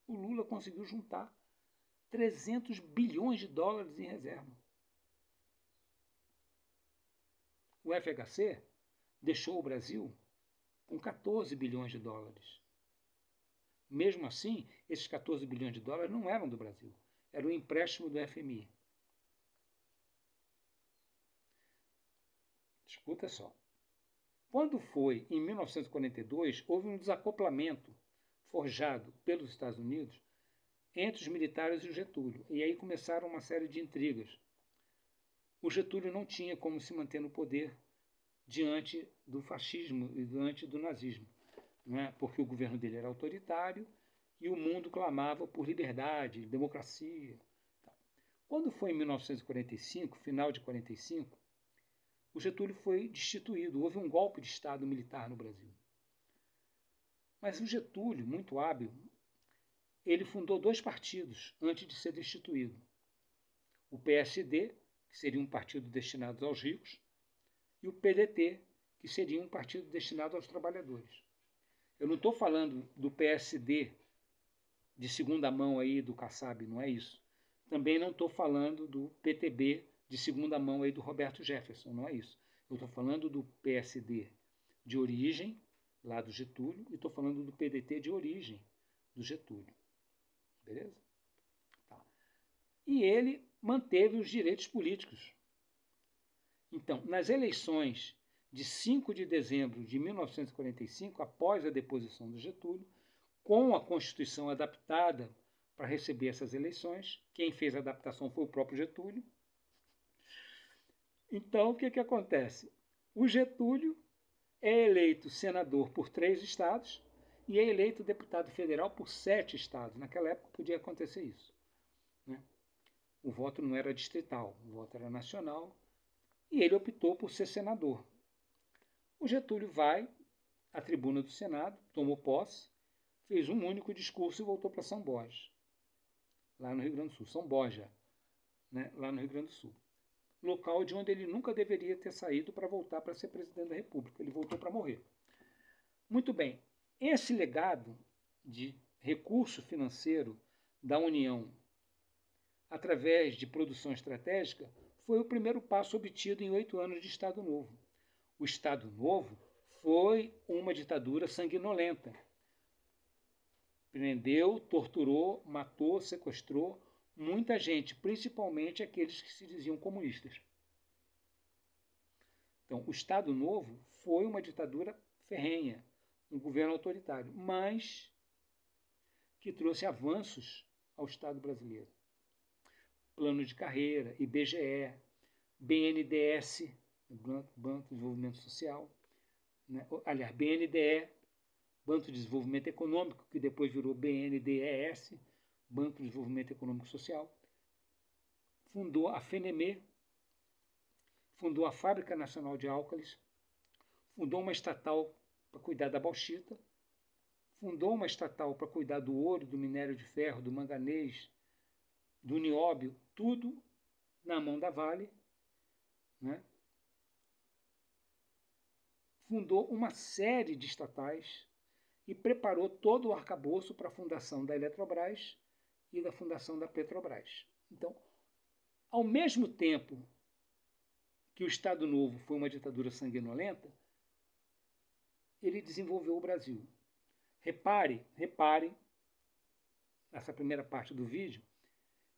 Speaker 1: O Lula conseguiu juntar 300 bilhões de dólares em reserva. O FHC deixou o Brasil com 14 bilhões de dólares. Mesmo assim, esses 14 bilhões de dólares não eram do Brasil, era um empréstimo do FMI. Escuta só. Quando foi em 1942, houve um desacoplamento forjado pelos Estados Unidos entre os militares e o Getúlio. E aí começaram uma série de intrigas. O Getúlio não tinha como se manter no poder diante do fascismo e diante do nazismo, né? Porque o governo dele era autoritário e o mundo clamava por liberdade, democracia. Quando foi em 1945, final de 45, o Getúlio foi destituído. Houve um golpe de Estado militar no Brasil. Mas o Getúlio, muito hábil, ele fundou dois partidos antes de ser destituído. O PSD, que seria um partido destinado aos ricos, e o PDT, que seria um partido destinado aos trabalhadores. Eu não estou falando do PSD de segunda mão aí do Kassab, não é isso. Também não estou falando do PTB de segunda mão aí do Roberto Jefferson, não é isso. Eu estou falando do PSD de origem, lá do Getúlio, e estou falando do PDT de origem do Getúlio. Beleza? Tá. E ele manteve os direitos políticos. Então, nas eleições de 5 de dezembro de 1945, após a deposição do Getúlio, com a Constituição adaptada para receber essas eleições, quem fez a adaptação foi o próprio Getúlio. Então, o que acontece? O Getúlio é eleito senador por 3 estados e é eleito deputado federal por 7 estados. Naquela época podia acontecer isso, né? O voto não era distrital, o voto era nacional, e ele optou por ser senador. O Getúlio vai à tribuna do Senado, tomou posse, fez um único discurso e voltou para São Borja, lá no Rio Grande do Sul. São Borja, né, lá no Rio Grande do Sul. Local de onde ele nunca deveria ter saído para voltar para ser presidente da República. Ele voltou para morrer. Muito bem, esse legado de recurso financeiro da União através de produção estratégica foi o primeiro passo obtido em 8 anos de Estado Novo. O Estado Novo foi uma ditadura sanguinolenta. Prendeu, torturou, matou, sequestrou muita gente, principalmente aqueles que se diziam comunistas. Então, o Estado Novo foi uma ditadura ferrenha, um governo autoritário, mas que trouxe avanços ao Estado brasileiro. Plano de carreira, IBGE, BNDES, Banco de Desenvolvimento Social, né? Aliás, BNDE, Banco de Desenvolvimento Econômico, que depois virou BNDES, Banco de Desenvolvimento Econômico e Social, fundou a FENEME, fundou a Fábrica Nacional de Álcalis, fundou uma estatal para cuidar da bauxita, fundou uma estatal para cuidar do ouro, do minério de ferro, do manganês, do nióbio, tudo na mão da Vale, né? Fundou uma série de estatais e preparou todo o arcabouço para a fundação da Eletrobras e da fundação da Petrobras. Então, ao mesmo tempo que o Estado Novo foi uma ditadura sanguinolenta, ele desenvolveu o Brasil. Repare, nessa primeira parte do vídeo,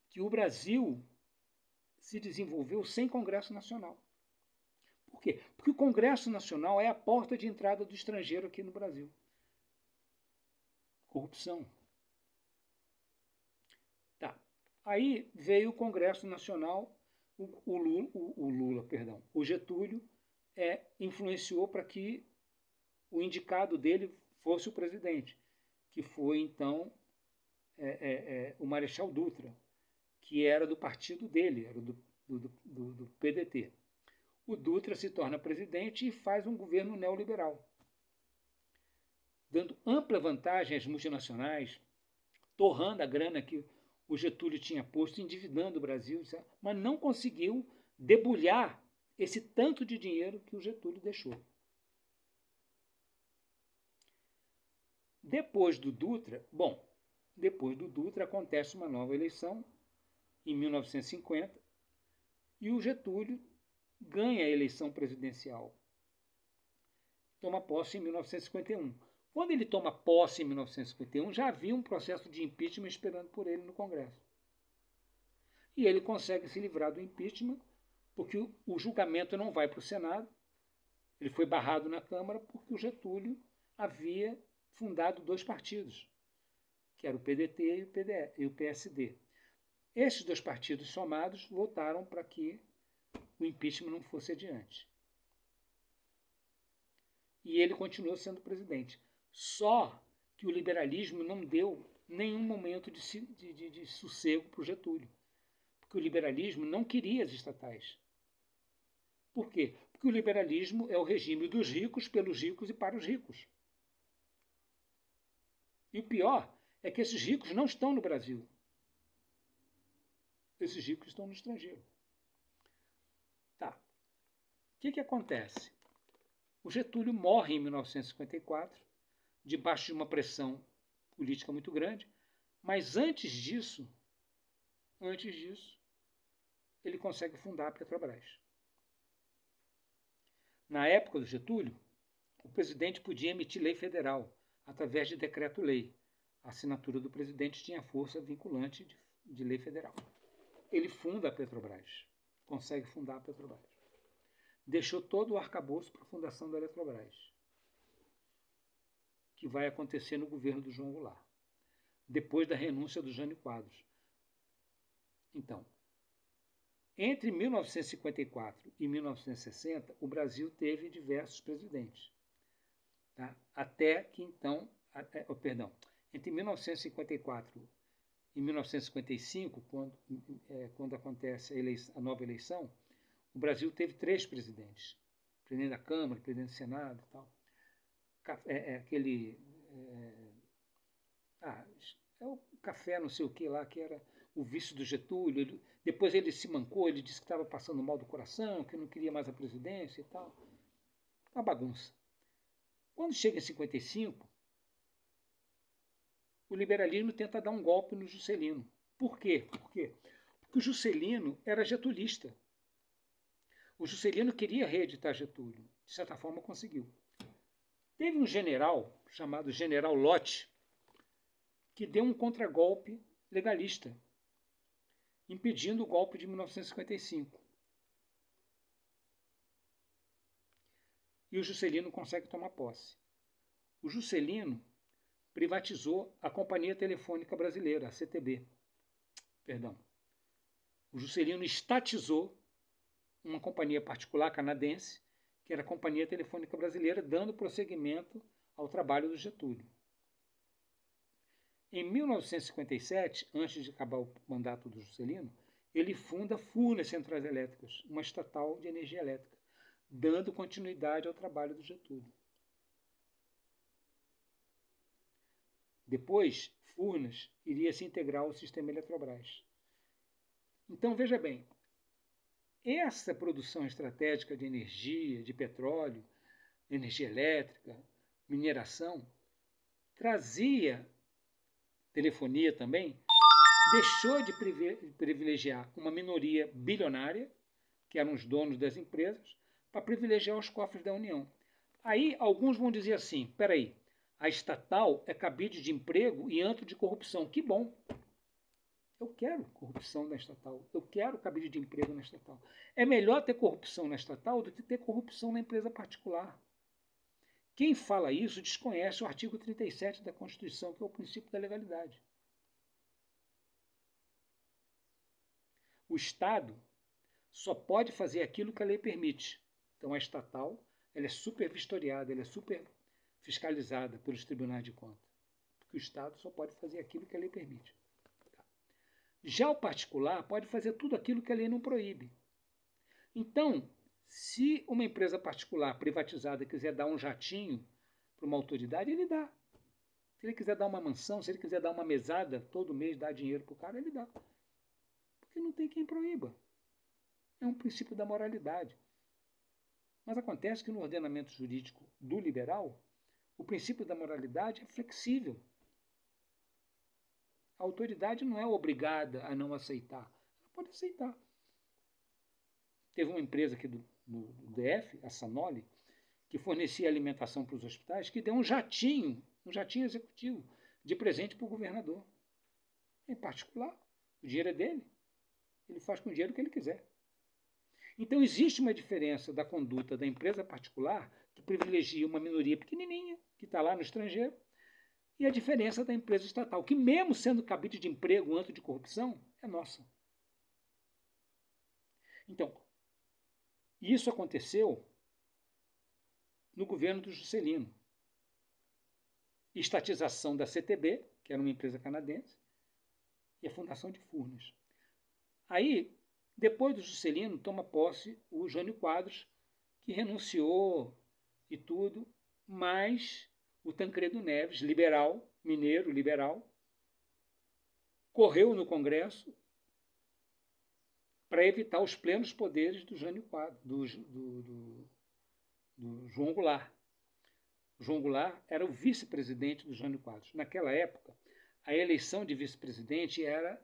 Speaker 1: que o Brasil se desenvolveu sem Congresso Nacional. Por quê? Porque o Congresso Nacional é a porta de entrada do estrangeiro aqui no Brasil. Corrupção. Tá. Aí veio o Congresso Nacional, o Getúlio influenciou para que o indicado dele fosse o presidente, que foi então o Marechal Dutra, que era do partido dele, era do PDT. O Dutra se torna presidente e faz um governo neoliberal, dando ampla vantagem às multinacionais, torrando a grana que o Getúlio tinha posto, endividando o Brasil, mas não conseguiu debulhar esse tanto de dinheiro que o Getúlio deixou. Depois do Dutra acontece uma nova eleição, em 1950, e o Getúlio ganha a eleição presidencial. Toma posse em 1951. Quando ele toma posse em 1951, já havia um processo de impeachment esperando por ele no Congresso. E ele consegue se livrar do impeachment, porque o julgamento não vai para o Senado. Ele foi barrado na Câmara porque o Getúlio havia fundado 2 partidos, que era o PDT e o PSD. Esses 2 partidos somados votaram para que o impeachment não fosse adiante. E ele continuou sendo presidente. Só que o liberalismo não deu nenhum momento de sossego para o Getúlio. Porque o liberalismo não queria as estatais. Por quê? Porque o liberalismo é o regime dos ricos, pelos ricos e para os ricos. E o pior é que esses ricos não estão no Brasil. Esses ricos estão no estrangeiro. Tá. O que acontece? O Getúlio morre em 1954, debaixo de uma pressão política muito grande, mas antes disso, ele consegue fundar a Petrobras. Na época do Getúlio, o presidente podia emitir lei federal através de decreto-lei. A assinatura do presidente tinha força vinculante de lei federal. Ele funda a Petrobras, consegue fundar a Petrobras. Deixou todo o arcabouço para a fundação da Eletrobras, que vai acontecer no governo do João Goulart, depois da renúncia do Jânio Quadros. Então, entre 1954 e 1960, o Brasil teve diversos presidentes. Tá? Até que então, entre 1954 e 1955, quando acontece a nova eleição, o Brasil teve 3 presidentes. Presidente da Câmara, presidente do Senado e tal. O Café não sei o que lá, que era o vice do Getúlio. Depois ele se mancou, ele disse que estava passando mal do coração, que não queria mais a presidência e tal. Uma bagunça. Quando chega em 55, o liberalismo tenta dar um golpe no Juscelino. Por quê? Porque o Juscelino era getulista. O Juscelino queria reeditar Getúlio. De certa forma, conseguiu. Teve um general, chamado General Lott, que deu um contragolpe legalista, impedindo o golpe de 1955. E o Juscelino consegue tomar posse. O Juscelino privatizou a Companhia Telefônica Brasileira, a CTB. O Juscelino estatizou uma companhia particular canadense, que era a Companhia Telefônica Brasileira, dando prosseguimento ao trabalho do Getúlio. Em 1957, antes de acabar o mandato do Juscelino, ele funda a Furnas Centrais Elétricas, uma estatal de energia elétrica, dando continuidade ao trabalho do Getúlio. Depois, Furnas iria se integrar ao sistema Eletrobras. Então, veja bem, essa produção estratégica de energia, de petróleo, energia elétrica, mineração, trazia telefonia também, deixou de privilegiar uma minoria bilionária, que eram os donos das empresas, para privilegiar os cofres da União. Aí alguns vão dizer assim, peraí, a estatal é cabide de emprego e antro de corrupção. Que bom! Eu quero corrupção na estatal, eu quero cabide de emprego na estatal. É melhor ter corrupção na estatal do que ter corrupção na empresa particular. Quem fala isso desconhece o artigo 37 da Constituição, que é o princípio da legalidade. O Estado só pode fazer aquilo que a lei permite. Então, a estatal ela é super vistoriada, ela é super fiscalizada pelos tribunais de contas. Porque o Estado só pode fazer aquilo que a lei permite. Já o particular pode fazer tudo aquilo que a lei não proíbe. Então, se uma empresa particular privatizada quiser dar um jatinho para uma autoridade, ele dá. Se ele quiser dar uma mansão, se ele quiser dar uma mesada, todo mês dar dinheiro para o cara, ele dá. Porque não tem quem proíba. É um princípio da moralidade. Mas acontece que no ordenamento jurídico do liberal, o princípio da moralidade é flexível. A autoridade não é obrigada a não aceitar. Ela pode aceitar. Teve uma empresa aqui do DF, a Sanoli, que fornecia alimentação para os hospitais, que deu um jatinho executivo, de presente para o governador. Em particular, o dinheiro é dele. Ele faz com o dinheiro o que ele quiser. Então, existe uma diferença da conduta da empresa particular, que privilegia uma minoria pequenininha, que está lá no estrangeiro, e a diferença da empresa estatal, que mesmo sendo cabide de emprego, antro de corrupção, é nossa. Então, isso aconteceu no governo do Juscelino. Estatização da CTB, que era uma empresa canadense, e a fundação de Furnas. Aí, depois do Juscelino, toma posse o Jânio Quadros, que renunciou e tudo, mas o Tancredo Neves, liberal, mineiro, liberal, correu no Congresso para evitar os plenos poderes do Jânio Quadros, do João Goulart. O João Goulart era o vice-presidente do Jânio Quadros. Naquela época, a eleição de vice-presidente era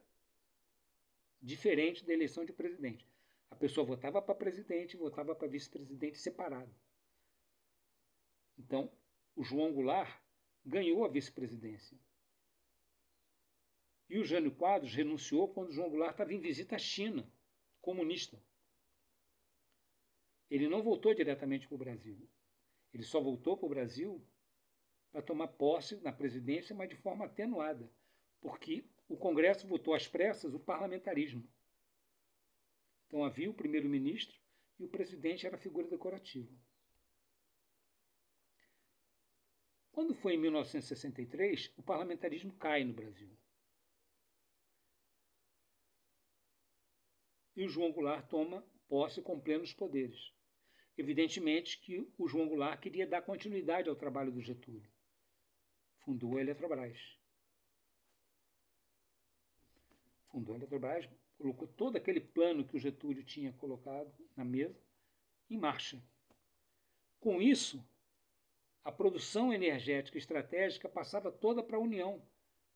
Speaker 1: diferente da eleição de presidente. A pessoa votava para presidente e votava para vice-presidente separado. Então, o João Goulart ganhou a vice-presidência. E o Jânio Quadros renunciou quando o João Goulart estava em visita à China, comunista. Ele não voltou diretamente para o Brasil. Ele só voltou para o Brasil para tomar posse na presidência, mas de forma atenuada, porque o Congresso votou às pressas o parlamentarismo. Então havia o primeiro-ministro e o presidente era figura decorativa. Quando foi em 1963, o parlamentarismo cai no Brasil. E o João Goulart toma posse com plenos poderes. Evidentemente que o João Goulart queria dar continuidade ao trabalho do Getúlio. Fundou a Eletrobras. Colocou todo aquele plano que o Getúlio tinha colocado na mesa em marcha. Com isso, a produção energética estratégica passava toda para a União,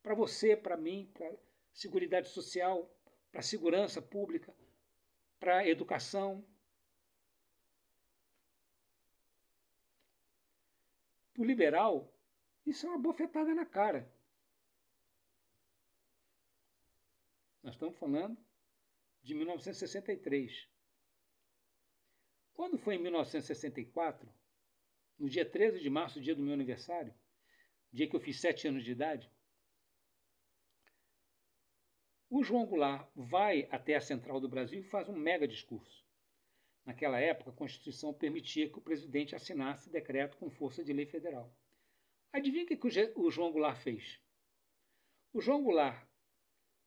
Speaker 1: para você, para mim, para a Seguridade Social, para a segurança pública, para a educação. Para o liberal, isso é uma bofetada na cara. Nós estamos falando de 1963. Quando foi em 1964, no dia 13 de março, dia do meu aniversário, dia que eu fiz 7 anos de idade, o João Goulart vai até a Central do Brasil e faz um mega discurso. Naquela época, a Constituição permitia que o presidente assinasse decreto com força de lei federal. Adivinha o que o João Goulart fez? O João Goulart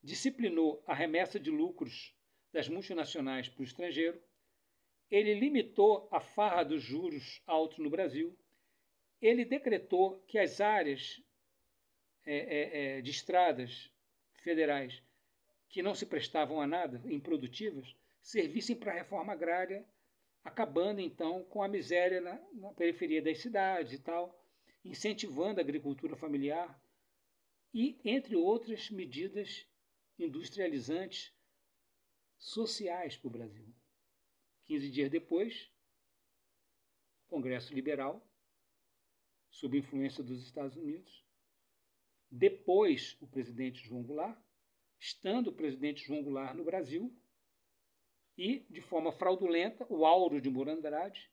Speaker 1: disciplinou a remessa de lucros das multinacionais para o estrangeiro, ele limitou a farra dos juros altos no Brasil, ele decretou que as áreas de estradas federais que não se prestavam a nada, improdutivas, servissem para a reforma agrária, acabando então com a miséria na periferia das cidades e tal, incentivando a agricultura familiar e, entre outras medidas industrializantes sociais para o Brasil. 15 dias depois, o Congresso Liberal, sob influência dos Estados Unidos, depois o presidente João Goulart, estando o presidente João Goulart no Brasil, e, de forma fraudulenta, o Auro de Moura Andrade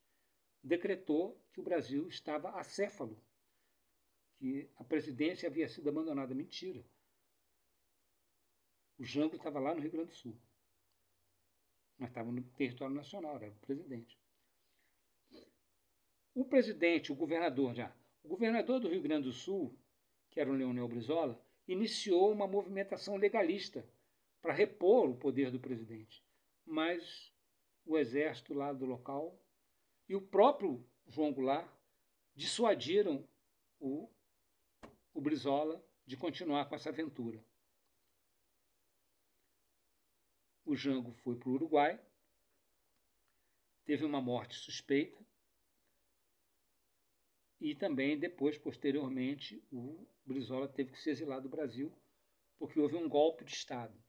Speaker 1: decretou que o Brasil estava acéfalo, que a presidência havia sido abandonada. Mentira. O Jango estava lá no Rio Grande do Sul, mas estava no território nacional, era o presidente. O presidente, o governador do Rio Grande do Sul, que era o Leonel Brizola, iniciou uma movimentação legalista para repor o poder do presidente. Mas o exército lá do local e o próprio João Goulart dissuadiram o Brizola de continuar com essa aventura. O Jango foi para o Uruguai, teve uma morte suspeita e também depois, posteriormente, o Brizola teve que se exilar do Brasil porque houve um golpe de Estado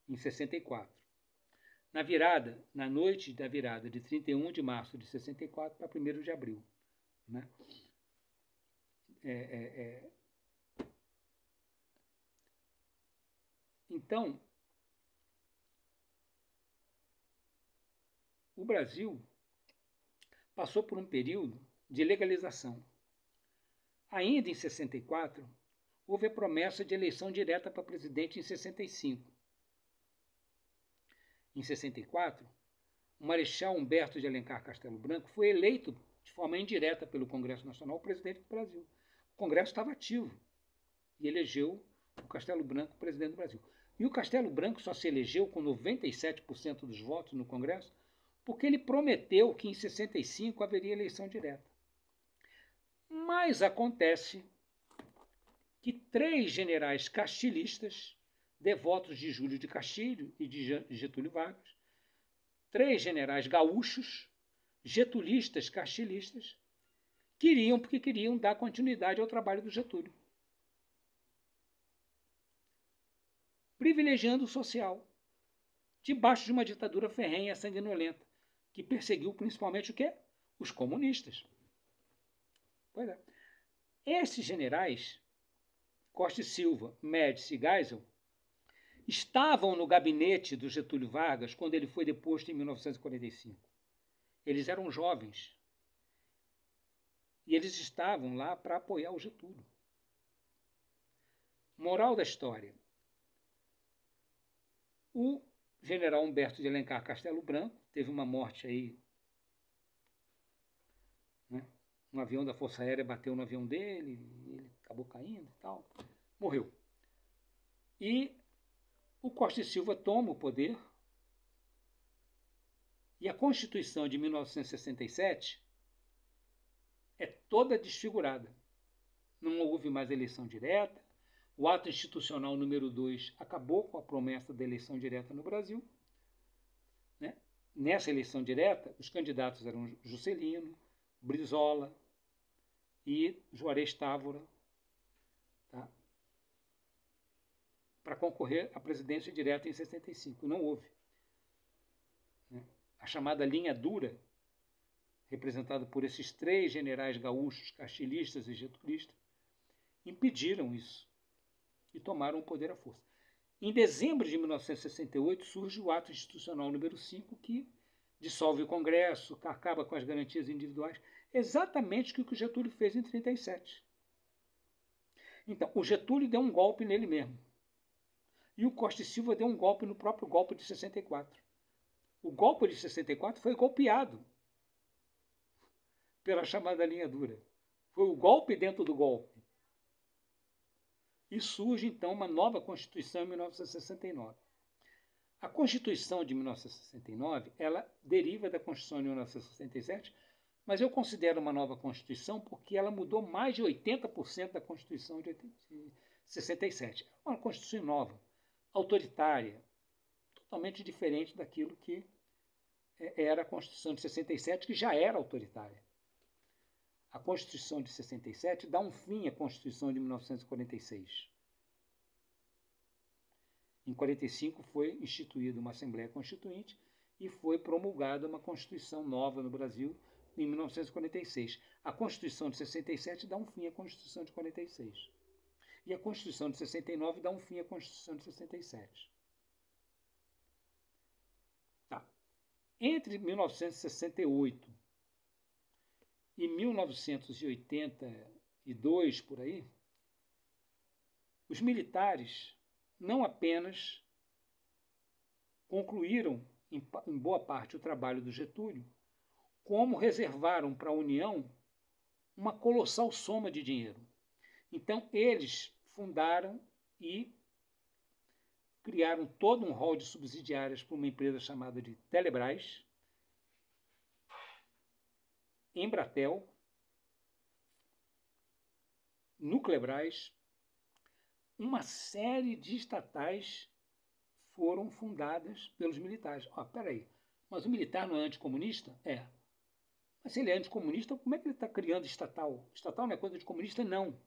Speaker 1: em 64. Na noite da virada de 31 de março de 64 para 1º de abril. Né? Então, o Brasil passou por um período de legalização. Ainda em 64, houve a promessa de eleição direta para presidente em 65. Em 64, o Marechal Humberto de Alencar Castelo Branco foi eleito de forma indireta pelo Congresso Nacional presidente do Brasil. O Congresso estava ativo e elegeu o Castelo Branco presidente do Brasil. E o Castelo Branco só se elegeu com 97% dos votos no Congresso porque ele prometeu que em 65 haveria eleição direta. Mas acontece que 3 generais castilhistas, devotos de Júlio de Castilho e de Getúlio Vargas, 3 generais gaúchos, getulistas, castilistas, porque queriam dar continuidade ao trabalho do Getúlio, privilegiando o social, debaixo de uma ditadura ferrenha, sanguinolenta, que perseguiu principalmente o quê? Os comunistas. Pois é. Esses generais, Costa e Silva, Médici e Geisel, estavam no gabinete do Getúlio Vargas quando ele foi deposto em 1945. Eles eram jovens. E eles estavam lá para apoiar o Getúlio. Moral da história. O general Humberto de Alencar Castelo Branco teve uma morte aí, né? Um avião da Força Aérea bateu no avião dele, ele acabou caindo e tal, morreu. E o Costa e Silva toma o poder e a Constituição de 1967 é toda desfigurada. Não houve mais eleição direta, o ato institucional número 2 acabou com a promessa da eleição direta no Brasil. Né? Nessa eleição direta, os candidatos eram Juscelino, Brizola e Juarez Távora, tá? Para concorrer à presidência direta em 65. Não houve. Né? A chamada linha dura, representada por esses 3 generais gaúchos, castilistas e getulistas, impediram isso e tomaram o poder à força. Em dezembro de 1968 surge o ato institucional número 5, que dissolve o Congresso, acaba com as garantias individuais, exatamente o que o Getúlio fez em 1937. Então, o Getúlio deu um golpe nele mesmo. E o Costa e Silva deu um golpe no próprio golpe de 64. O golpe de 64 foi golpeado pela chamada linha dura. Foi o golpe dentro do golpe. E surge, então, uma nova Constituição em 1969. A Constituição de 1969, ela deriva da Constituição de 1967, mas eu considero uma nova Constituição porque ela mudou mais de 80% da Constituição de 67. É uma Constituição nova, autoritária, totalmente diferente daquilo que era a Constituição de 67, que já era autoritária. A Constituição de 67 dá um fim à Constituição de 1946. Em 45 foi instituída uma Assembleia Constituinte e foi promulgada uma Constituição nova no Brasil em 1946. A Constituição de 67 dá um fim à Constituição de 46. E a Constituição de 69 dá um fim à Constituição de 67. Tá. Entre 1968 e 1982, por aí, os militares não apenas concluíram em boa parte o trabalho do Getúlio, como reservaram para a União uma colossal soma de dinheiro. Então, eles fundaram e criaram todo um rol de subsidiárias para uma empresa chamada de Telebrás, Embratel, Nuclebras. Uma série de estatais foram fundadas pelos militares. Peraí, mas o militar não é anticomunista? É. Mas se ele é anticomunista, como é que ele está criando estatal? Estatal não é coisa de comunista? Não.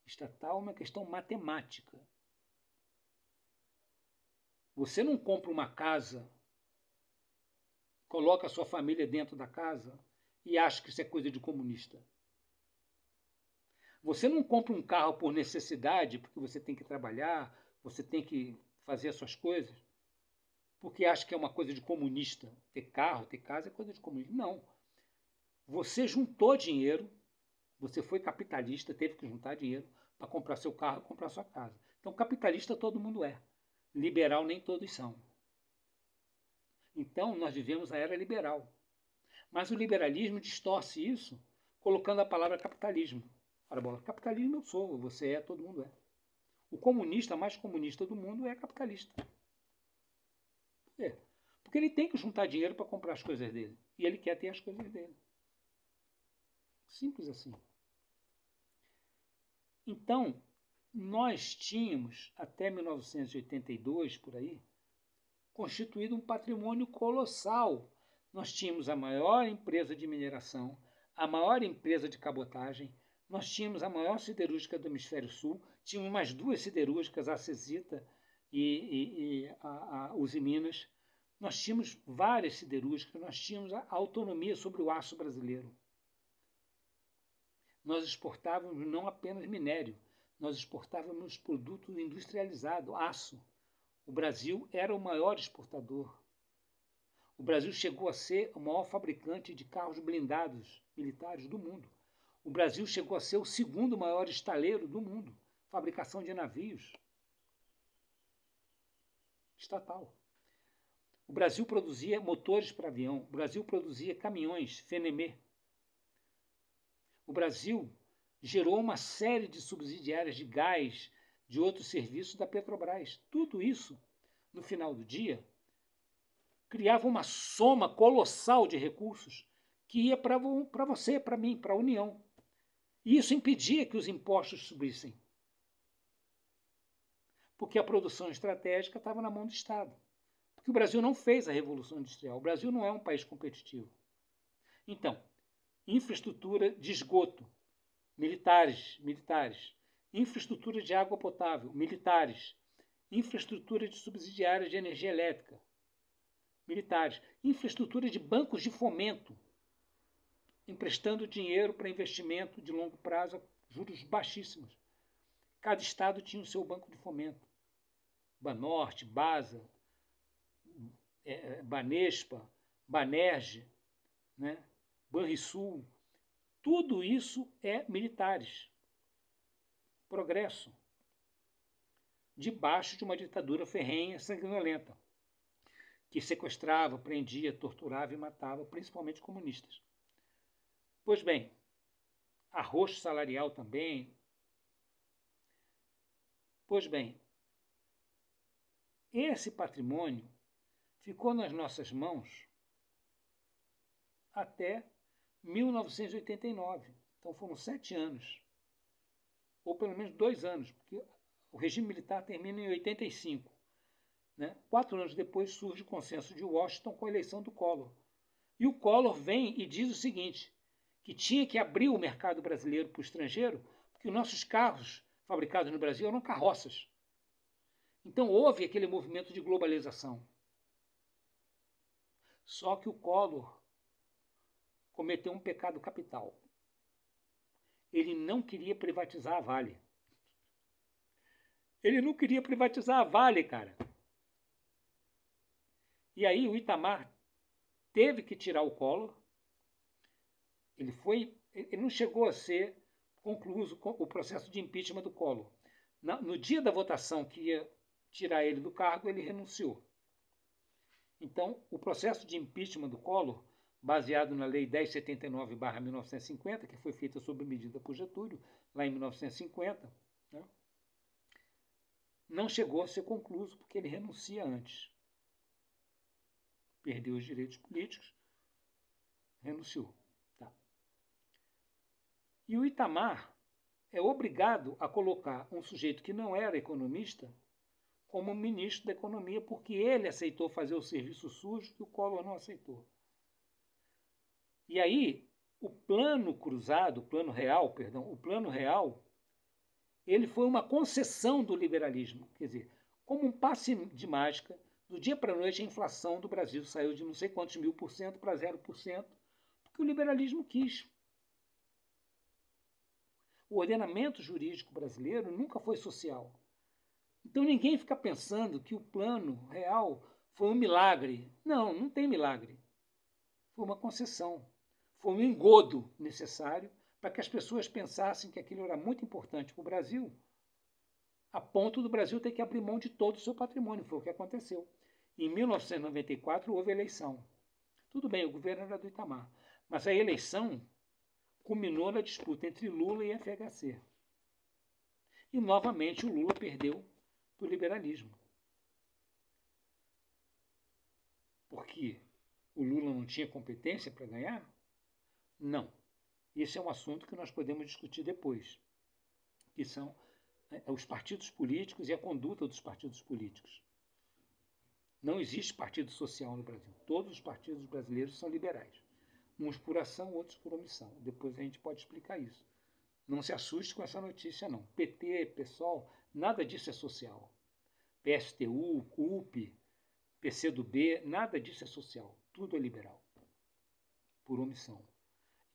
Speaker 1: Estatal é uma questão matemática. Você não compra uma casa, coloca a sua família dentro da casa e acha que isso é coisa de comunista. Você não compra um carro por necessidade, porque você tem que trabalhar, você tem que fazer as suas coisas, porque acha que é uma coisa de comunista. Ter carro, ter casa é coisa de comunista. Não. Você juntou dinheiro, você foi capitalista, teve que juntar dinheiro para comprar seu carro e comprar sua casa. Então, capitalista todo mundo é. Liberal nem todos são. Então, nós vivemos a era liberal. Mas o liberalismo distorce isso colocando a palavra capitalismo. Ora, bom, capitalismo eu sou, você é, todo mundo é. O comunista mais comunista do mundo é capitalista. Por quê? Porque ele tem que juntar dinheiro para comprar as coisas dele. E ele quer ter as coisas dele. Simples assim. Então, nós tínhamos, até 1982, por aí, constituído um patrimônio colossal nós tínhamos a maior empresa de mineração, a maior empresa de cabotagem, nós tínhamos a maior siderúrgica do Hemisfério Sul, tínhamos mais duas siderúrgicas, a Cesita e a Uzi Minas. Nós tínhamos várias siderúrgicas, nós tínhamos a autonomia sobre o aço brasileiro. Nós exportávamos não apenas minério, nós exportávamos produto industrializado, aço. O Brasil era o maior exportador. O Brasil chegou a ser o maior fabricante de carros blindados militares do mundo. O Brasil chegou a ser o segundo maior estaleiro do mundo, fabricação de navios estatal. O Brasil produzia motores para avião, o Brasil produzia caminhões, Fenemé. O Brasil gerou uma série de subsidiárias de gás, de outros serviços da Petrobras. Tudo isso, no final do dia, criava uma soma colossal de recursos que ia para você, para mim, para a União. E isso impedia que os impostos subissem. Porque a produção estratégica estava na mão do Estado. Porque o Brasil não fez a Revolução Industrial. O Brasil não é um país competitivo. Então, infraestrutura de esgoto, militares. Infraestrutura de água potável, militares. Infraestrutura de subsidiárias de energia elétrica, militares. Infraestrutura de bancos de fomento, emprestando dinheiro para investimento de longo prazo a juros baixíssimos. Cada estado tinha o seu banco de fomento. Banorte, Basa, Banespa, Banerj, né? Banrisul. Tudo isso é militares. Progresso. Debaixo de uma ditadura ferrenha, sanguinolenta, que sequestrava, prendia, torturava e matava, principalmente comunistas. Pois bem, arroxo salarial também. Pois bem, esse patrimônio ficou nas nossas mãos até 1989. Então foram 7 anos, ou pelo menos 2 anos, porque o regime militar termina em 85. Né? 4 anos depois surge o consenso de Washington com a eleição do Collor. E o Collor vem e diz o seguinte, que tinha que abrir o mercado brasileiro para o estrangeiro, porque os nossos carros fabricados no Brasil eram carroças. Então houve aquele movimento de globalização. Só que o Collor cometeu um pecado capital. Ele não queria privatizar a Vale. Ele não queria privatizar a Vale, cara. E aí o Itamar teve que tirar o Collor. Ele não chegou a ser concluído o processo de impeachment do Collor. No dia da votação que ia tirar ele do cargo, ele renunciou. Então, o processo de impeachment do Collor, baseado na Lei 1079/1950, que foi feita sob medida por Getúlio, lá em 1950, né, não chegou a ser concluído porque ele renuncia antes. Perdeu os direitos políticos, renunciou. Tá. E o Itamar é obrigado a colocar um sujeito que não era economista como ministro da Economia, porque ele aceitou fazer o serviço sujo e o Collor não aceitou. E aí, o plano real, ele foi uma concessão do liberalismo. Quer dizer, como um passe de mágica, do dia para a noite a inflação do Brasil saiu de não sei quantos mil% para 0%, porque o liberalismo quis. O ordenamento jurídico brasileiro nunca foi social. Então ninguém fica pensando que o plano real foi um milagre. Não, não tem milagre. Foi uma concessão. Foi um engodo necessário para que as pessoas pensassem que aquilo era muito importante para o Brasil, a ponto do Brasil ter que abrir mão de todo o seu patrimônio. Foi o que aconteceu. Em 1994 houve eleição. Tudo bem, o governo era do Itamar, mas a eleição culminou na disputa entre Lula e FHC. E novamente o Lula perdeu para o liberalismo. Porque o Lula não tinha competência para ganhar? Não. Esse é um assunto que nós podemos discutir depois, que são os partidos políticos e a conduta dos partidos políticos. Não existe partido social no Brasil. Todos os partidos brasileiros são liberais. Uns por ação, outros por omissão. Depois a gente pode explicar isso. Não se assuste com essa notícia, não. PT, PSOL, nada disso é social. PSTU, CUP, PCdoB, nada disso é social. Tudo é liberal, por omissão.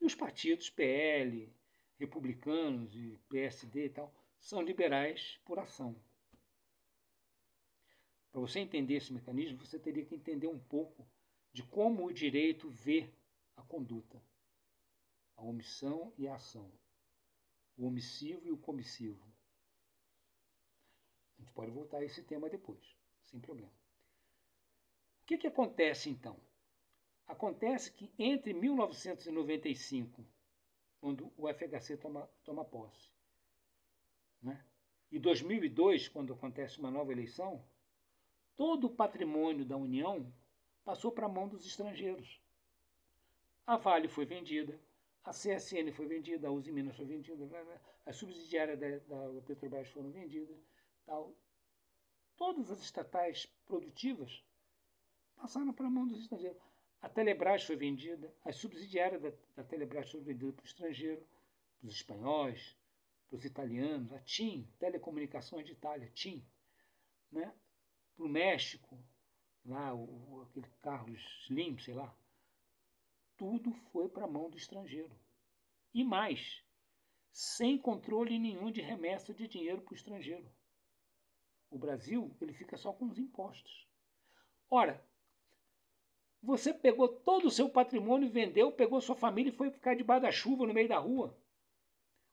Speaker 1: E os partidos PL, republicanos e PSD e tal, são liberais por ação. Para você entender esse mecanismo, você teria que entender um pouco de como o direito vê a conduta, a omissão e a ação, o omissivo e o comissivo. A gente pode voltar a esse tema depois, sem problema. O que acontece então? Acontece que entre 1995, quando o FHC toma posse, né, e 2002, quando acontece uma nova eleição, todo o patrimônio da União passou para a mão dos estrangeiros. A Vale foi vendida, a CSN foi vendida, a Uzi Minas foi vendida, as subsidiárias da Petrobras foram vendidas, tal. Todas as estatais produtivas passaram para a mão dos estrangeiros. A Telebrás foi vendida, as subsidiárias da Telebrás foram vendidas para o estrangeiro, para os espanhóis, para os italianos, a TIM, Telecomunicações de Itália, TIM, né? Para o México, lá aquele Carlos Slim, sei lá, tudo foi para a mão do estrangeiro. E mais, sem controle nenhum de remessa de dinheiro para o estrangeiro. O Brasil, ele fica só com os impostos. Ora, você pegou todo o seu patrimônio, vendeu, pegou sua família e foi ficar debaixo da chuva no meio da rua.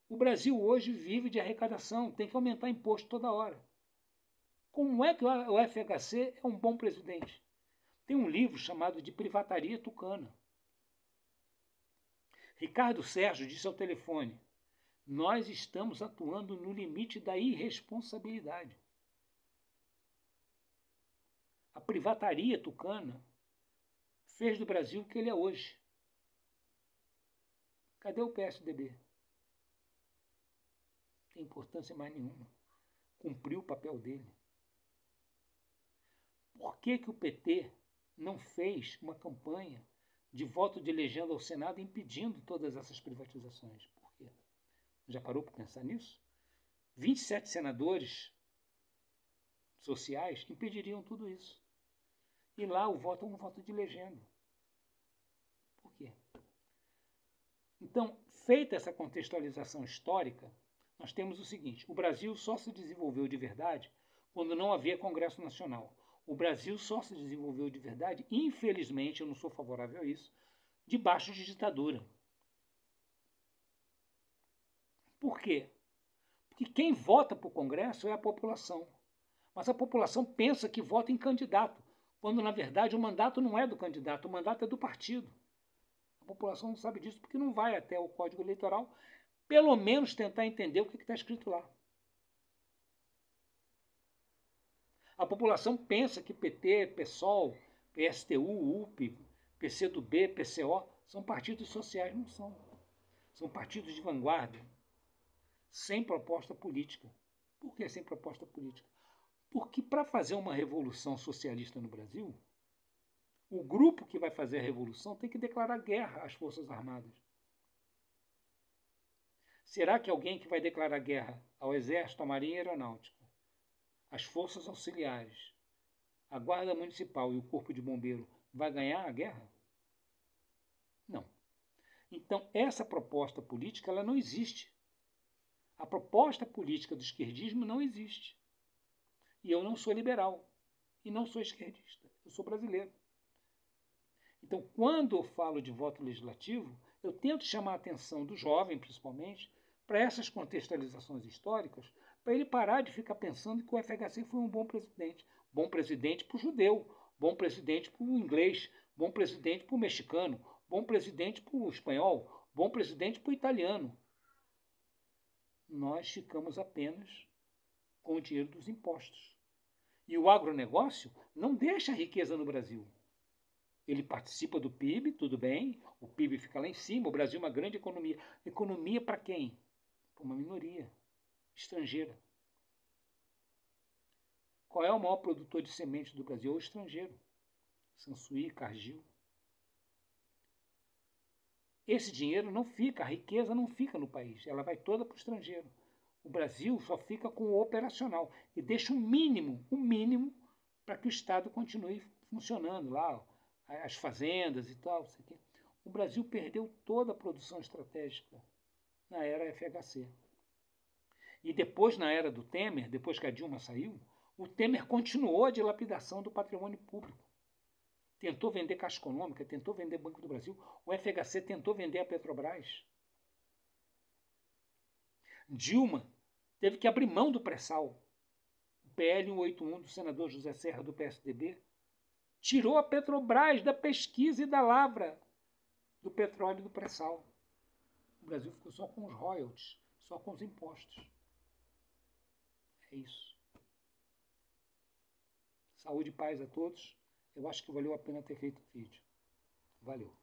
Speaker 1: O Brasil hoje vive de arrecadação, tem que aumentar imposto toda hora. Como é que o FHC é um bom presidente? Tem um livro chamado de Privataria Tucana. Ricardo Sérgio disse ao telefone: nós estamos atuando no limite da irresponsabilidade. A privataria tucana fez do Brasil o que ele é hoje. Cadê o PSDB? Não tem importância mais nenhuma. Cumpriu o papel dele. Por que o PT não fez uma campanha de voto de legenda ao Senado impedindo todas essas privatizações? Por quê? Já parou para pensar nisso? 27 senadores sociais impediriam tudo isso. E lá o voto é um voto de legenda. Por quê? Então, feita essa contextualização histórica, nós temos o seguinte: o Brasil só se desenvolveu de verdade quando não havia Congresso Nacional. O Brasil só se desenvolveu de verdade, infelizmente, eu não sou favorável a isso, debaixo de ditadura. Por quê? Porque quem vota para o Congresso é a população. Mas a população pensa que vota em candidato, quando, na verdade, o mandato não é do candidato, o mandato é do partido. A população não sabe disso porque não vai até o Código Eleitoral, pelo menos tentar entender o que está escrito lá. A população pensa que PT, PSOL, PSTU, UP, PCdoB, PCO são partidos sociais. Não são. São partidos de vanguarda, sem proposta política. Por que sem proposta política? Porque para fazer uma revolução socialista no Brasil, o grupo que vai fazer a revolução tem que declarar guerra às Forças Armadas. Será que alguém que vai declarar guerra ao Exército, à Marinha e à Aeronáutica, às Forças Auxiliares, à Guarda Municipal e o Corpo de Bombeiro vai ganhar a guerra? Não. Então, essa proposta política ela não existe. A proposta política do esquerdismo não existe. E eu não sou liberal. E não sou esquerdista. Eu sou brasileiro. Então, quando eu falo de voto legislativo, eu tento chamar a atenção do jovem, principalmente, para essas contextualizações históricas, para ele parar de ficar pensando que o FHC foi um bom presidente. Bom presidente para o judeu, bom presidente para o inglês, bom presidente para o mexicano, bom presidente para o espanhol, bom presidente para o italiano. Nós ficamos apenas com o dinheiro dos impostos. E o agronegócio não deixa a riqueza no Brasil. Ele participa do PIB, tudo bem, o PIB fica lá em cima, o Brasil é uma grande economia. Economia para quem? Para uma minoria estrangeira. Qual é o maior produtor de semente do Brasil? É o estrangeiro. Sansuí, Cargill. Esse dinheiro não fica, a riqueza não fica no país, ela vai toda para o estrangeiro. O Brasil só fica com o operacional e deixa o mínimo para que o Estado continue funcionando lá, as fazendas e tal. Isso aqui. O Brasil perdeu toda a produção estratégica na era FHC. E depois, na era do Temer, depois que a Dilma saiu, o Temer continuou a dilapidação do patrimônio público. Tentou vender Caixa Econômica, tentou vender Banco do Brasil, o FHC tentou vender a Petrobras. Dilma teve que abrir mão do pré-sal. O PL 181 do senador José Serra, do PSDB, tirou a Petrobras da pesquisa e da lavra do petróleo e do pré-sal. O Brasil ficou só com os royalties, só com os impostos. É isso. Saúde e paz a todos. Eu acho que valeu a pena ter feito o vídeo. Valeu.